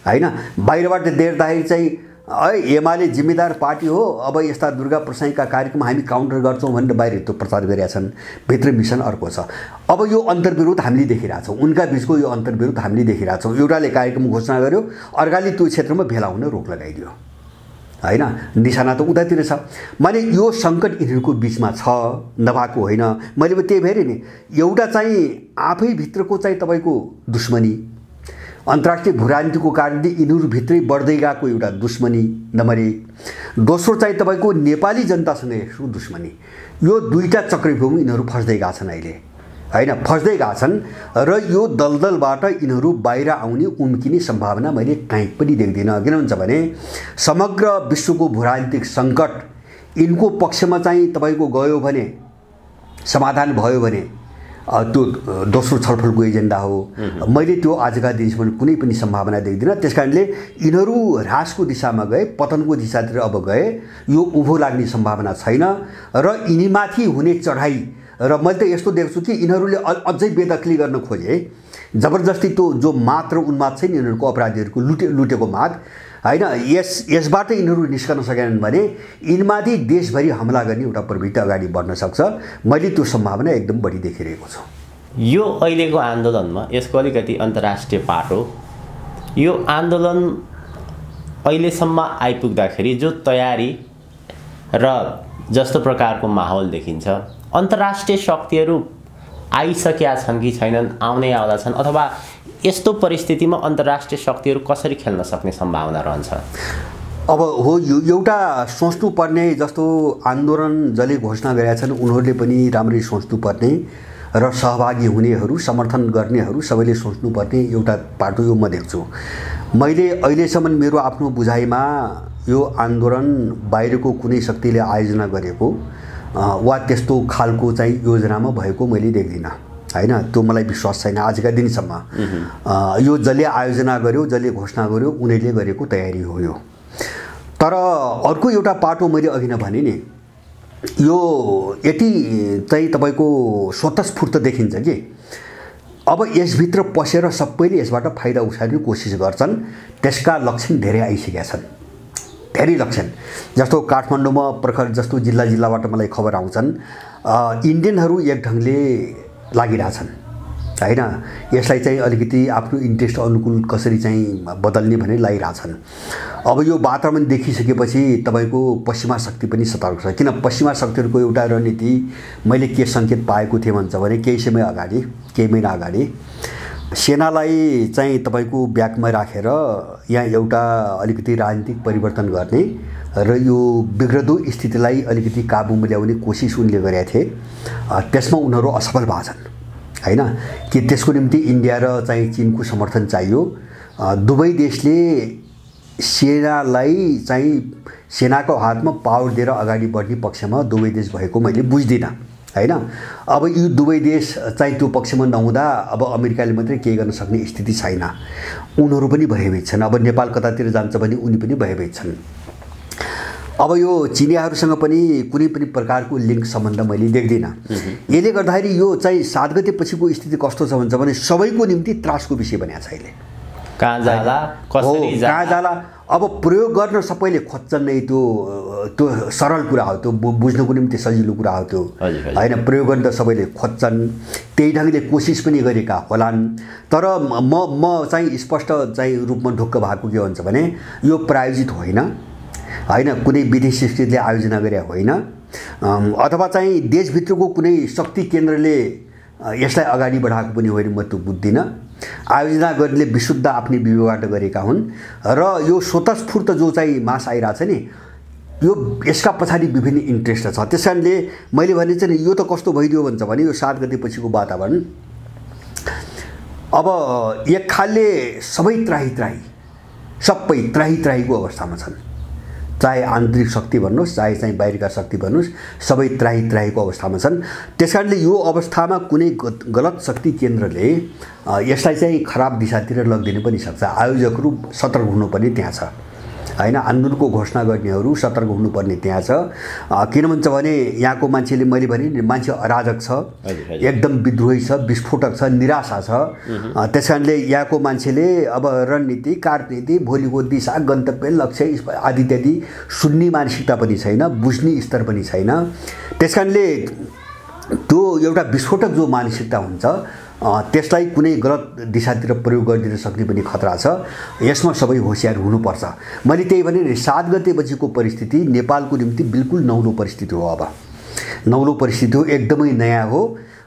होइन। बाहिरबाट देख्दाखेरि चाहिँ एमाले जिम्मेदार पार्टी हो, अब यस्ता दुर्गा प्रसाईका कार्यक्रम हामी काउन्टर गर्छौँ भनेर बाहिर त्यो प्रचार गरेका छन्, भित्र मिसन अर्को छ। अब यो अन्तर्विरोध हामीले देखिरहेछौँ, उनका बिचको यो अन्तर्विरोध हामीले देखिरहेछौँ। एउटाले कार्यक्रम घोषणा गर्यो, अर्काले त्यो क्षेत्रमा भेला हुन रोक लगाइदियो होइन। निशाना त उतातिर छ। माने यो सङ्कट यिनीहरूको बिचमा छ, नभएको होइन। मैले त्यही भएर नि एउटा चाहिँ आफैभित्रको चाहिँ तपाईँको दुश्मनी, अन्तर्राष्ट्रिय भू-राजनीतिको कारणले यिनीहरूभित्रै बढ्दै गएको एउटा दुश्मनी नम्बर 1। दोस्रो चाहिँ तपाईँको नेपाली जनतासँग यसको दुश्मनी। यो दुईटा चक्रव्यूहमा यिनीहरू फस्दै गएका छन् अहिले होइन, फस्दै गएका छन् र यो दलदलबाट यिनीहरू बाहिर आउने उम्किने सम्भावना मैले कहीँ पनि देख्दिनँ। किन भन्छ भने समग्र विश्वको भू-राजनीतिक सङ्कट यिनको पक्षमा चाहिँ तपाईँको गयो भने, समाधान भयो भने त्यो दोस्रो छलफलको एजेन्डा हो। मैले त्यो आजका दिनसम्म कुनै पनि सम्भावना देख्दिनँ। त्यस कारणले यिनीहरू ह्रासको दिशामा गए, पतनको दिशातिर अब गए, यो उभो लाग्ने सम्भावना छैन। र यिनीमाथि हुने चढाइ र मैले त यस्तो देख्छु कि यिनीहरूले अझै बेदखली गर्न खोजे, जबरजस्ती त्यो जो मात्र उन्माद छ नि यिनीहरूको अपराधीहरूको लुटेको माग होइन, यसबाट यिनीहरू निस्कन सकेनन् भने यिनमाथि देशभरि हमला गर्ने एउटा प्रवृत्ति अगाडि बढ्न सक्छ। मैले त्यो सम्भावना एकदम बढी देखिरहेको छु। यो अहिलेको आन्दोलनमा यसको अलिकति अन्तर्राष्ट्रिय पाटो, यो आन्दोलन अहिलेसम्म आइपुग्दाखेरि जो तयारी र जस्तो प्रकारको माहौल देखिन्छ, अन्तर्राष्ट्रिय शक्तिहरू आइसकेका छन् कि छैनन्, आउनै आउँदा छन्, अथवा यस्तो परिस्थितिमा अन्तर्राष्ट्रिय शक्तिहरू कसरी खेल्न सक्ने सम्भावना रहन्छ? अब हो यो एउटा सोच्नुपर्ने, जस्तो आन्दोलन जसले घोषणा गरेका छन् उनीहरूले पनि राम्ररी सोच्नुपर्ने र सहभागी हुनेहरू, समर्थन गर्नेहरू सबैले सोच्नुपर्ने एउटा पाटो यो म देख्छु। मैले अहिलेसम्म मेरो आफ्नो बुझाइमा यो आन्दोलन बाहिरको कुनै शक्तिले आयोजना गरेको वा त्यस्तो खालको चाहिँ योजनामा भएको मैले देख्दिनँ होइन। त्यो मलाई विश्वास छैन आजका दिनसम्म। यो जसले आयोजना गर्यो, जसले घोषणा गर्यो, उनीहरूले गरेको तयारी हो यो। तर अर्को एउटा पाटो मैले अघि नै भने नि, यो यति चाहिँ तपाईँको स्वतस्फूर्त देखिन्छ कि अब यसभित्र पसेर सबैले यसबाट फाइदा उठाउने कोसिस गर्छन्। त्यसका लक्षण धेरै आइसकेका छन्, धेरै लक्षण। जस्तो काठमाडौँमा प्रखर जस्तो जिल्ला जिल्लाबाट मलाई खबर आउँछन्, इन्डियनहरू एक ढङ्गले लागिरहेछन् हैन। यसलाई चाहिँ अलिकति आफ्नो इन्ट्रेस्ट अनुकूल कसरी चाहिँ बदल्ने भनेर लागिरहेछन्। अब यो वातावरण देखिसकेपछि तपाईँको पश्चिमा शक्ति पनि सतर्क छ। किन पश्चिमा शक्तिहरूको एउटा रणनीति मैले के सङ्केत पाएको थिएँ भन्छ भने केही महिना अगाडि सेनालाई चाहिँ तपाईँको ब्याकमा राखेर यहाँ एउटा अलिकति राजनीतिक परिवर्तन गर्ने र यो बिग्रदो स्थितिलाई अलिकति काबुमा ल्याउने कोसिस उनले गरेका थिए। त्यसमा उनीहरू असफल भएका छन् हैन। कि त्यसको निम्ति इन्डिया र चाहिँ चीनको समर्थन चाहियो। दुवै देशले सेनालाई चाहिँ सेनाको हातमा पावर दिएर अगाडि बढ्ने पक्षमा दुवै देश भएको मैले बुझ्दिनँ हैन। अब यो दुवै देश चाहिँ त्यो पक्षमा नहुँदा अब अमेरिकाले मात्रै केही गर्न सक्ने स्थिति छैन। उनीहरू पनि भयभीत छन्। अब नेपाल कतातिर जान्छ भने उनी पनि भयभीत छन्। अब यो चिनियाहरूसँग पनि कुनै पनि प्रकारको लिङ्क सम्बन्ध मैले देख्दिनँ। यसले गर्दाखेरि यो चाहिँ 7 गते पछिको स्थिति कस्तो छ भन्छ भने सबैको निम्ति त्रासको विषय बनेको छ अहिले। कहाँ जाला, कसरी जाला, कहाँ जाला। अब प्रयोग गर्न सबैले खोज्छन् नै, त्यो सरल कुरा हो, त्यो बुझ्नको निम्ति सजिलो कुरा हो त्यो हैन। प्रयोग गर्न त सबैले खोज्छन्, त्यही ढङ्गले कोसिस पनि गरेका होलान्। तर म चाहिँ स्पष्ट चाहिँ रूपमा ढुक्क भएको के भन्छ भने यो प्रायोजित होइन हैन, कुनै विदेशी शक्तिले आयोजना गरे होइन, अथवा चाहिँ देशभित्रको कुनै शक्ति केन्द्रले यसलाई अगाडि बढाएको पनि होइन, म त्यो बुझ्दिनँ। आयोजना गर्ने विशुद्ध आफ्नै विवेकबाट गरेका हुन् र यो स्वतस्फूर्त जो चाहिँ मास आइरहेछ नि, यो यसका पछाडि विभिन्न इन्ट्रेस्ट छ। त्यस कारणले मैले भने चाहिँ यो त कस्तो भइदियो भन्छ भने यो 7 गते पछिको वातावरण अब एक खालले सबै त्राहीको अवस्थामा छन्। चाहे आन्तरिक शक्ति भन्नुहोस्, चाहे चाहिँ बाहिरका शक्ति भन्नुहोस्, सबै त्राहीको अवस्थामा छन्। त्यस कारणले यो अवस्थामा कुनै गलत शक्ति केन्द्रले यसलाई चाहिँ खराब दिशातिर लगिदिनु पनि सक्छ। आयोजकहरू सतर्क हुनुपर्ने त्यहाँ छ हैन। आन्दोलनको घोषणा गर्नेहरू सतर्क हुनुपर्ने त्यहाँ छ। किन भन्छ भने यहाँको मान्छेले मैले भने मान्छे अराजक छ, एकदम विद्रोही छ, विस्फोटक छ, निराशा छ। त्यस कारणले यहाँको मान्छेले अब रणनीति, कार्यनीति, भोलिको दिशा, गन्तव्य, लक्ष्य आदि इत्यादि सुन्ने मानसिकता पनि छैन, बुझ्ने स्तर पनि छैन। त्यस कारणले त्यो एउटा विस्फोटक जो मानसिकता हुन्छ त्यसलाई कुनै गलत दिशातिर प्रयोग गरिदिन सक्ने पनि खतरा छ। यसमा सबै होशियार हुनुपर्छ। मैले त्यही भने 7 गते पछिको परिस्थिति नेपालको निम्ति बिल्कुल नौलो परिस्थिति हो। अब नौलो परिस्थिति हो, एकदमै नयाँ हो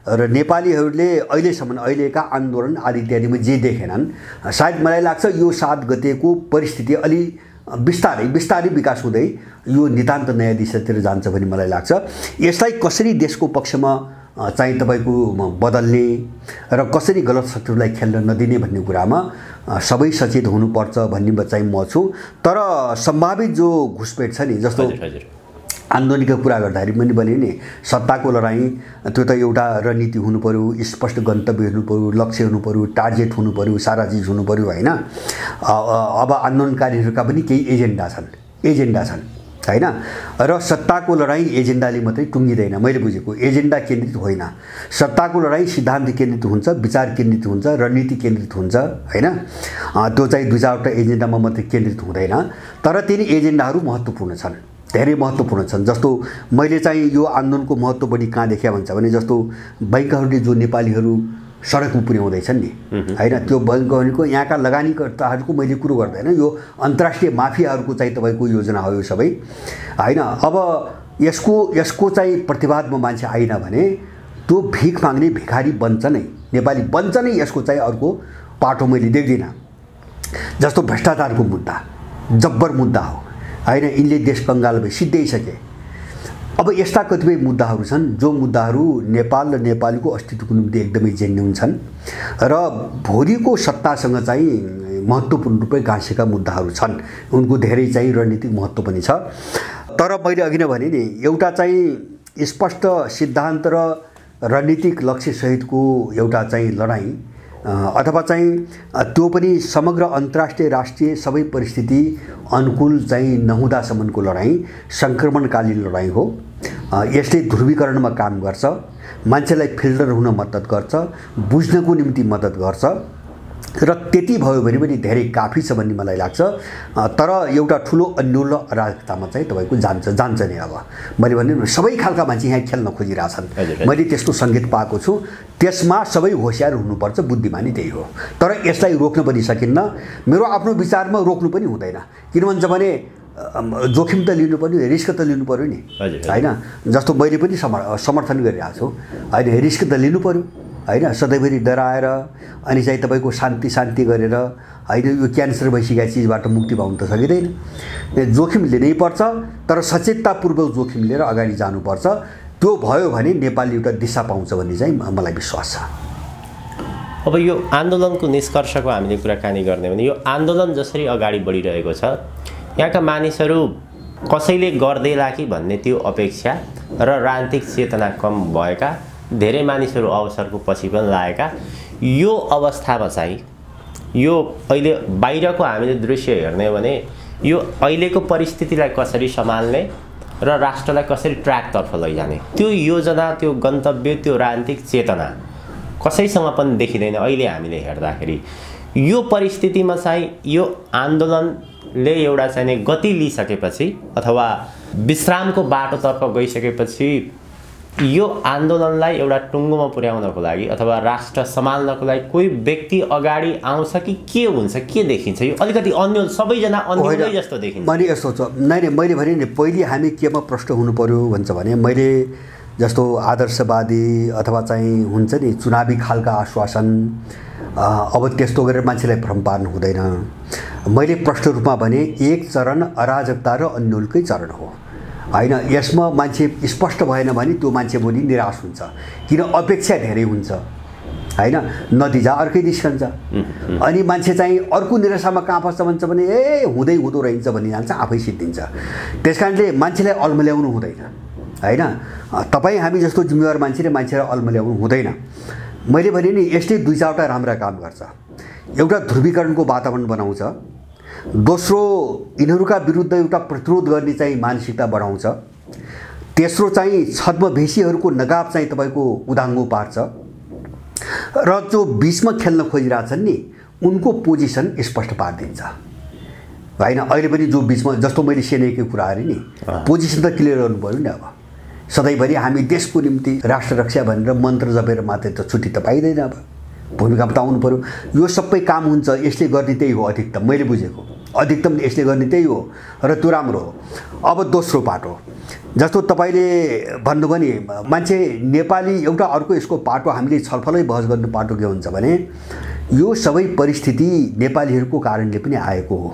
र नेपालीहरूले अहिलेसम्म अहिलेका आन्दोलन आदि इत्यादिमा जे देखेनन्, सायद मलाई लाग्छ यो 7 गतेको परिस्थिति अलि बिस्तारै विकास हुँदै यो नितान्त नयाँ दिशातिर जान्छ भन्ने मलाई लाग्छ। यसलाई कसरी देशको पक्षमा चाहिँ तपाईँको बदल्ने र कसरी गलत शक्तिहरूलाई खेल्न नदिने भन्ने कुरामा सबै सचेत हुनुपर्छ भन्ने चाहिँ म छु। तर सम्भावित जो घुसपेट छ नि, जस्तो आन्दोलनको कुरा गर्दाखेरि मैले भने नि सत्ताको लडाईँ त्यो त एउटा रणनीति हुनु पर्यो, स्पष्ट गन्तव्य हुनु पर्यो, लक्ष्य हुनु पर्यो, टार्गेट हुनु पर्यो, सारा चिज हुनु पर्यो हैन। अब आन्दोलनकारीहरूका पनि केही एजेन्डा छन् हैन। र सत्ताको लडाईँ एजेन्डाले मात्रै टुङ्गिँदैन। मैले बुझेको एजेन्डा केन्द्रित होइन। सत्ताको लडाईँ सिद्धान्त केन्द्रित हुन्छ, विचार केन्द्रित हुन्छ, रणनीति केन्द्रित हुन्छ हैन। त्यो चाहिँ 2-4वटा एजेन्डामा मात्रै केन्द्रित हुँदैन। तर तिनी एजेन्डाहरू महत्त्वपूर्ण छन्, धेरै महत्त्वपूर्ण छन्। जस्तो मैले चाहिँ यो आन्दोलनको महत्त्व बढी कहाँ देखेँ भन्छ भने जस्तो बैंकहरूले जो नेपालीहरू सडकमा पुर्याउँदैछन् नि हैन, त्यो बैंक भनेको यहाँका लगानीकर्ताहरूको मैले कुरो गर्दैन, यो अन्तर्राष्ट्रिय माफियाहरूको चाहिँ तपाईँको योजना हो यो सबै हैन। अब यसको चाहिँ प्रतिवादमा मान्छे आइन भने त्यो भिख माग्ने भिखारी बन्छ नै, नेपाली बन्छ नै। यसको चाहिँ अर्को पाटो मैले देख्दिनँ। जस्तो भ्रष्टाचारको मुद्दा जब्बर मुद्दा हो हैन, यिनले देश कङ्गाल भई सिद्ध्याइसके। अब यस्ता कतिपय मुद्दाहरू छन् जो मुद्दाहरू नेपाल र नेपालीको अस्तित्वको निम्ति एकदमै जेन्युन छन् र भोलिको सत्तासँग चाहिँ महत्त्वपूर्ण रूपले गाँसेका मुद्दाहरू छन्। उनको धेरै चाहिँ रणनीतिक महत्त्व पनि छ। तर मैले अघि नै भने नि एउटा चाहिँ स्पष्ट सिद्धान्त र रणनीतिक लक्ष्य सहितको एउटा चाहिँ लडाईँ अथवा चाहिँ त्यो पनि समग्र अन्तर्राष्ट्रिय राष्ट्रिय सबै परिस्थिति अनुकूल चाहिँ नहुँदासम्मको लडाईँ सङ्क्रमणकालीन लडाईँ हो। यसले ध्रुवीकरणमा काम गर्छ, मान्छेलाई फिल्टर हुन मद्दत गर्छ, बुझ्नको निम्ति मद्दत गर्छ र त्यति भयो भने पनि धेरै काफी छ भन्ने मलाई लाग्छ। तर एउटा ठुलो अन्योल अराजकतामा चाहिँ तपाईँको जान्छ नि। अब मैले भने सबै खालका मान्छे यहाँ खेल्न खोजिरहेछन्, मैले त्यस्तो सङ्केत पाएको छु। त्यसमा सबै होसियार हुनुपर्छ, बुद्धिमानी त्यही हो। तर यसलाई रोक्न पनि सकिन्न, मेरो आफ्नो विचारमा रोक्नु पनि हुँदैन। किन भन्छ भने जोखिम त लिनु पर्यो, रिस्क त लिनु पर्यो नि, होइन? जस्तो मैले पनि समर्थन गरिरहेको छु, होइन? रिस्क त लिनु पर्यो, होइन? सधैँभरि डराएर अनि चाहिँ तपाईँको शान्ति गरेर, होइन, यो क्यान्सर भइसकेको चिजबाट मुक्ति पाउनु त सकिँदैन। जोखिम लिनै पर्छ, तर सचेततापूर्वक जोखिम लिएर अगाडि जानुपर्छ। त्यो भयो भने नेपाल एउटा दिशा पाउँछ भन्ने चाहिँ मलाई विश्वास छ। अब यो आन्दोलनको निष्कर्षको हामीले कुराकानी गर्ने भने यो आन्दोलन जसरी अगाडि बढिरहेको छ, यहाँका मानिसहरू कसैले गर्देला कि भन्ने त्यो अपेक्षा र राजनीतिक चेतना कम भएका धेरै मानिसहरू अवसरको पछि पनि लागेका, यो अवस्थामा चाहिँ यो अहिले बाहिरको हामीले दृश्य हेर्ने हो भने यो अहिलेको परिस्थितिलाई कसरी सम्हाल्ने र राष्ट्रलाई कसरी ट्र्याकतर्फ लैजाने, त्यो योजना, त्यो गन्तव्य, त्यो राजनीतिक चेतना कसैसँग पनि देखिँदैन अहिले हामीले हेर्दाखेरि। यो परिस्थितिमा चाहिँ यो आन्दोलनले एउटा चाहिँ गति लिइसकेपछि अथवा विश्रामको बाटोतर्फ गइसकेपछि यो आन्दोलनलाई एउटा टुङ्गोमा पुर्याउनको लागि अथवा राष्ट्र सम्हाल्नको लागि कोही व्यक्ति अगाडि आउँछ कि के हुन्छ, के देखिन्छ? यो अलिकति अन्य सबैजना अन्य जस्तो देखिन्छ। मैले यस्तो छ, नै मैले भने नि पहिले हामी केमा प्रश्न हुनु पर्यो भन्छ भने मैले जस्तो आदर्शवादी अथवा चाहिँ हुन्छ नि चुनावी खालका आश्वासन, अब त्यस्तो गरेर मान्छेलाई भ्रम पार्नु हुँदैन। मैले प्रश्न रूपमा भने एक चरण अराजकता र अन्यलकै चरण हो, होइन? यसमा मान्छे स्पष्ट भएन भने त्यो मान्छे भोलि निराश हुन्छ, किन अपेक्षा धेरै हुन्छ, होइन? नतिजा अर्कै निस्कन्छ। अनि मान्छे चाहिँ अर्को निराशामा कहाँ फस्छ भन्छ भने हुँदो रहन्छ भन्ने जान्छ, आफै सिद्धिन्छ। त्यस कारणले मान्छेलाई अल्मल्याउनु हुँदैन, होइन? तपाईँ हामी जस्तो जिम्मेवार मान्छेले मान्छेलाई अल्मल्याउनु हुँदैन। मैले भने नि यसले दुई चारवटा राम्रा काम गर्छ। एउटा ध्रुवीकरणको वातावरण बनाउँछ, दोस्रो यिनीहरूका विरुद्ध एउटा प्रतिरोध गर्ने चाहिँ मानसिकता बढाउँछ, तेस्रो चाहिँ छद्मवेशीहरूको नकाब चाहिँ तपाईँको उदाङ्गो पार्छ र जो बिचमा खेल्न खोजिरहेछन् नि उनको पोजिसन स्पष्ट पारिदिन्छ, होइन? अहिले पनि जो बिचमा जस्तो मैले सेनेको कुरा गरेँ नि, पोजिसन त क्लियर गर्नु पऱ्यो नि। अब सधैँभरि हामी देशको निम्ति राष्ट्र रक्षा भनेर मन्त्र जपेर मात्रै त छुट्टी त पाइँदैन, अब भूमिका बताउनु पऱ्यो। यो सबै काम हुन्छ, यसले गर्ने त्यही हो अधिकतम, मैले बुझेको अधिकतम यसले गर्ने त्यही हो र त्यो राम्रो हो। अब दोस्रो पाटो जस्तो तपाईँले भन्नुभयो नि, मान्छे नेपाली एउटा अर्को यसको पाटो हामीले छलफलै बहस गर्नु पाटो के हुन्छ भने यो सबै परिस्थिति नेपालीहरूको कारणले पनि आएको हो।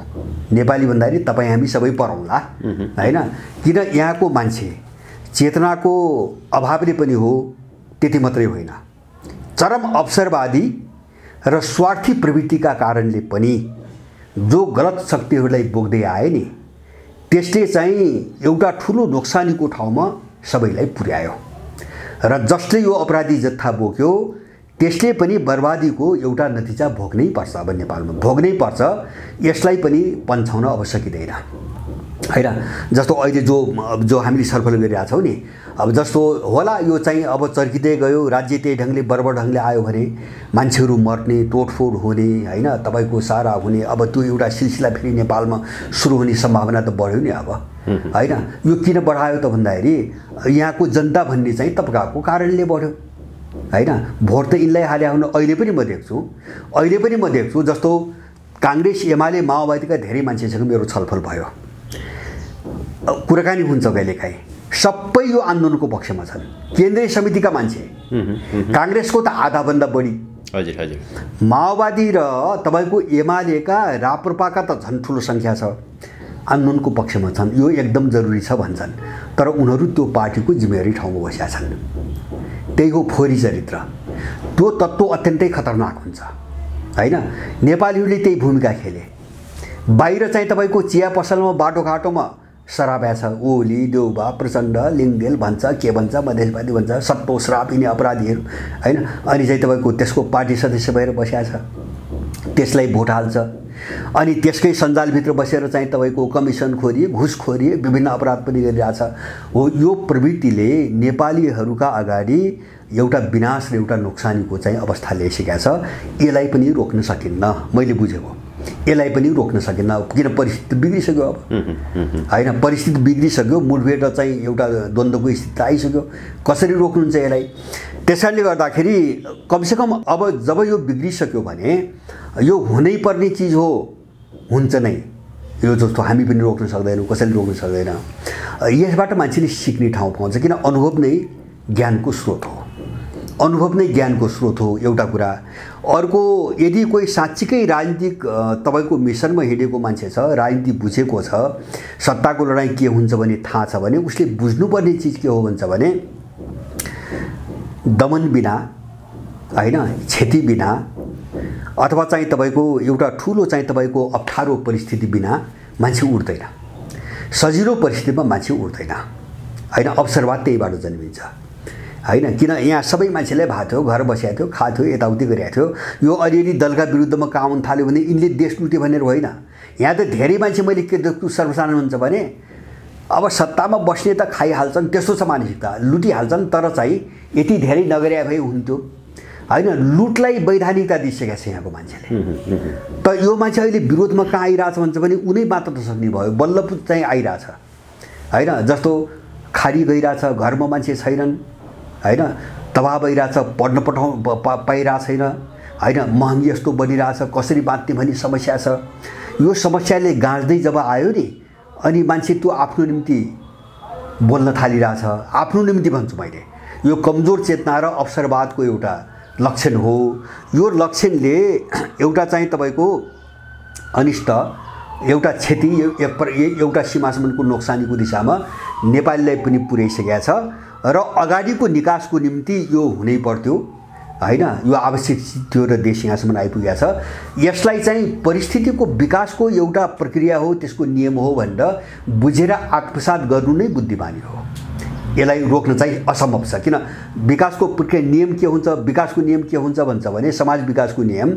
नेपाली भन्दाखेरि तपाईँ हामी सबै परौँला, होइन? किन यहाँको मान्छे चेतनाको अभावले पनि हो, त्यति मात्रै होइन, चरम अवसरवादी र स्वार्थी प्रवृत्तिका कारणले पनि जो गलत शक्तिहरूलाई बोक्दै आए नि त्यसले चाहिँ एउटा ठुलो नोक्सानीको ठाउँमा सबैलाई पुर्यायो र जसले यो अपराधी जत्था बोक्यो त्यसले पनि बर्बादीको एउटा नतिजा भोग्नै पर्छ। अब नेपालमा भोग्नै पर्छ, यसलाई पनि पन्छाउन अब सकिँदैन, होइन? जस्तो अहिले जो हामीले छलफल गरिरहेका छौँ नि, अब जस्तो होला यो चाहिँ अब चर्किँदै गयो, राज्य त्यही ढङ्गले बर्बर ढङ्गले आयो भने मान्छेहरू मर्ने, तोडफोड हुने, होइन, तपाईँको सारा हुने, अब त्यो एउटा सिलसिला फेरि नेपालमा सुरु हुने सम्भावना त बढ्यो नि अब, होइन? यो किन बढायो त भन्दाखेरि यहाँको जनता भन्ने चाहिँ तबकाको कारणले बढ्यो, होइन? भोट त यिनलाई हाल्या हुन अहिले पनि म देख्छु जस्तो काङ्ग्रेस एमाले माओवादीका धेरै मान्छेसँग मेरो छलफल भयो, कुराकानी हुन्छ कहिलेकाहीँ, सबै यो आन्दोलनको पक्षमा छन्। केन्द्रीय समितिका मान्छे काङ्ग्रेसको त आधाभन्दा बढी, माओवादी र तपाईँको एमालेका राप्रपाका त झन् ठुलो सङ्ख्या छ, आन्दोलनको पक्षमा छन्। यो एकदम जरुरी छ भन्छन्, तर उनीहरू त्यो पार्टीको जिम्मेवारी ठाउँमा बसेका छन्। त्यही हो फोहोरी चरित्र, त्यो तत्त्व अत्यन्तै खतरनाक हुन्छ, होइन? नेपालीहरूले त्यही भूमिका खेले। बाहिर चाहिँ तपाईँको चिया पसलमा बाटोघाटोमा सराप्या छ, ओली देउबा प्रचण्ड लिङ्गदेल भन्छ, के भन्छ, मधेसवादी भन्छ, सट्टो श्राप यिनी अपराधीहरू हैन। अनि चाहिँ तपाईँको त्यसको पार्टी सदस्य भएर बसेको छ, त्यसलाई भोट हाल्छ। अनि त्यसकै सञ्जालभित्र बसेर चाहिँ तपाईँको कमिसनखोरी, घुसखोरी, विभिन्न अपराध पनि गरिरहेछ। हो, यो प्रवृत्तिले नेपालीहरूका अगाडि एउटा विनाश र एउटा नोक्सानीको चाहिँ अवस्था ल्याइसकेको छ। यसलाई पनि रोक्न सकिन्न, मैले बुझेको यसलाई पनि रोक्न सकिन्न, किन परिस्थिति बिग्रिसक्यो अब हैन। परिस्थिति बिग्रिसक्यो, मुठभेड चाहिँ एउटा द्वन्द्वको स्थिति आइसक्यो। कसरी रोक्नुहुन्छ यसलाई? त्यसैले गर्दाखेरि कमसेकम अब जब यो बिग्रिसक्यो भने यो हुनै पर्ने चिज हो, हुन्छ नै, यो जस्तो हामी पनि रोक्न सक्दैनौँ, कसैले रोक्न सक्दैन। यसबाट मान्छेले सिक्ने ठाउँ पाउँछ, किन अनुभव नै ज्ञानको स्रोत हो, अनुभव नै ज्ञानको स्रोत हो, एउटा कुरा। अर्को, यदि कोही साँच्चीकै राजनीतिक तपाईँको मिसनमा हिँडेको मान्छे छ, राजनीति बुझेको छ, सत्ताको लडाइँ के हुन्छ भने थाहा छ भने उसले बुझ्नुपर्ने चिज के हो भन्छ भने दमन बिना हैन, क्षति बिना, अथवा चाहिँ तपाईँको एउटा ठुलो चाहिँ तपाईँको अप्ठ्यारो परिस्थिति बिना मान्छे उठ्दैन, सजिलो परिस्थितिमा मान्छे उठ्दैन हैन। अवसरवाद त्यहीबाट जन्मिन्छ हैन। किन यहाँ सबै मान्छेलाई भएको थियो, घर बसेको थियो, खाएको थियो, यताउति गरिरहेको थियो। यो अलिअलि दलका विरुद्धमा काम हुन थाल्यो भने यिनले देश लुट्यो भनेर होइन। यहाँ त धेरै मान्छे मैले के देख्छु सर्वसाधारण हुन्छ भने अब सत्तामा बस्ने त खाइहाल्छन्, त्यस्तो छ मानसिकता, लुटिहाल्छन्, तर चाहिँ यति धेरै नगरे भए हुन्थ्यो हैन। लुटलाई वैधानिकता दिइसकेको छ यहाँको मान्छेले। त यो मान्छे अहिले विरोधमा कहाँ आइरहेछ भन्छ भने उनै मात्र त सक्ने भयो, बल्ल चाहिँ आइरहेछ हैन। जस्तो खाडी गइरहेछ, घरमा मान्छे छैनन् हैन, दबाब भइरहेछ, पढ्न पाइरहेको छैन हैन, महँगी यस्तो बढिरहेछ, कसरी बाँच्ने भन्ने समस्या छ। यो समस्याले गाँच्दै जब आयो नि, अनि मान्छे त्यो आफ्नो निम्ति बोल्न थालिरहेछ। आफ्नो निम्ति भन्छु मैले, यो कमजोर चेतना र अवसरवादको एउटा लक्षण हो। यो लक्षणले एउटा चाहिँ तपाईँको अनिष्ट, एउटा क्षति, एउटा सीमासम्मको नोक्सानीको दिशामा नेपालीलाई पनि पुर्याइसकेको छ र अगाडिको निकासको निम्ति यो हुनै पर्थ्यो हैन। यो आवश्यक थियो र देश यहाँसम्म आइपुगेको छ। यसलाई चाहिँ परिस्थितिको विकासको एउटा प्रक्रिया हो, त्यसको नियम हो भनेर बुझेर आत्मसात गर्नु नै बुद्धिमानी हो। यसलाई रोक्न चाहिँ असम्भव छ, किन विकासको प्रक्रिया नियम के हुन्छ, विकासको नियम के हुन्छ भन्छ भने समाज विकासको नियम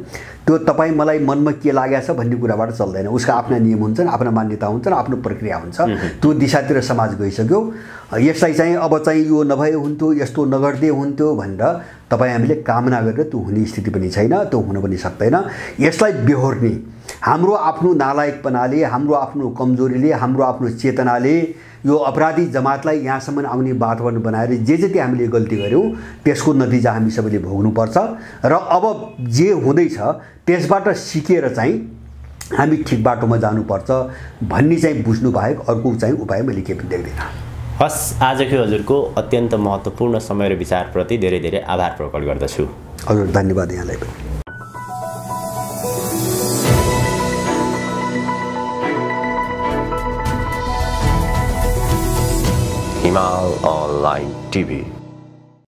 त्यो तपाईँ मलाई मनमा के लागेको छ भन्ने कुराबाट चल्दैन। उसका आफ्ना नियम हुन्छन्, आफ्ना मान्यता हुन्छन्, आफ्नो प्रक्रिया हुन्छ। त्यो दिशातिर समाज गइसक्यो। यसलाई चाहिँ अब चाहिँ यो नभए हुन्थ्यो, यस्तो नगर्दै हुन्थ्यो भनेर तपाईँ हामीले कामना गरेर त्यो हुने स्थिति पनि छैन, त्यो हुन पनि सक्दैन। यसलाई बेहोर्ने हाम्रो आफ्नो नालायकपनाले, हाम्रो आफ्नो कमजोरीले, हाम्रो आफ्नो चेतनाले यो अपराधी जमातलाई यहाँसम्म आउने वातावरण बनाएर जे जति हामीले गल्ती गर्यौँ त्यसको नतिजा हामी सबैले भोग्नुपर्छ। र अब जे हुँदैछ त्यसबाट सिकेर चाहिँ हामी ठिक बाटोमा जानुपर्छ भन्ने चाहिँ बुझ्नु बाहेक अर्को चाहिँ उपाय मैले केही पनि देख्दिनँ। हस्, आजको हजुरको अत्यन्त महत्त्वपूर्ण समय र विचारप्रति धेरै धेरै आभार प्रकट गर्दछु। हजुर, धन्यवाद यहाँलाई पनि। हिमाल अनलाइन टिभी।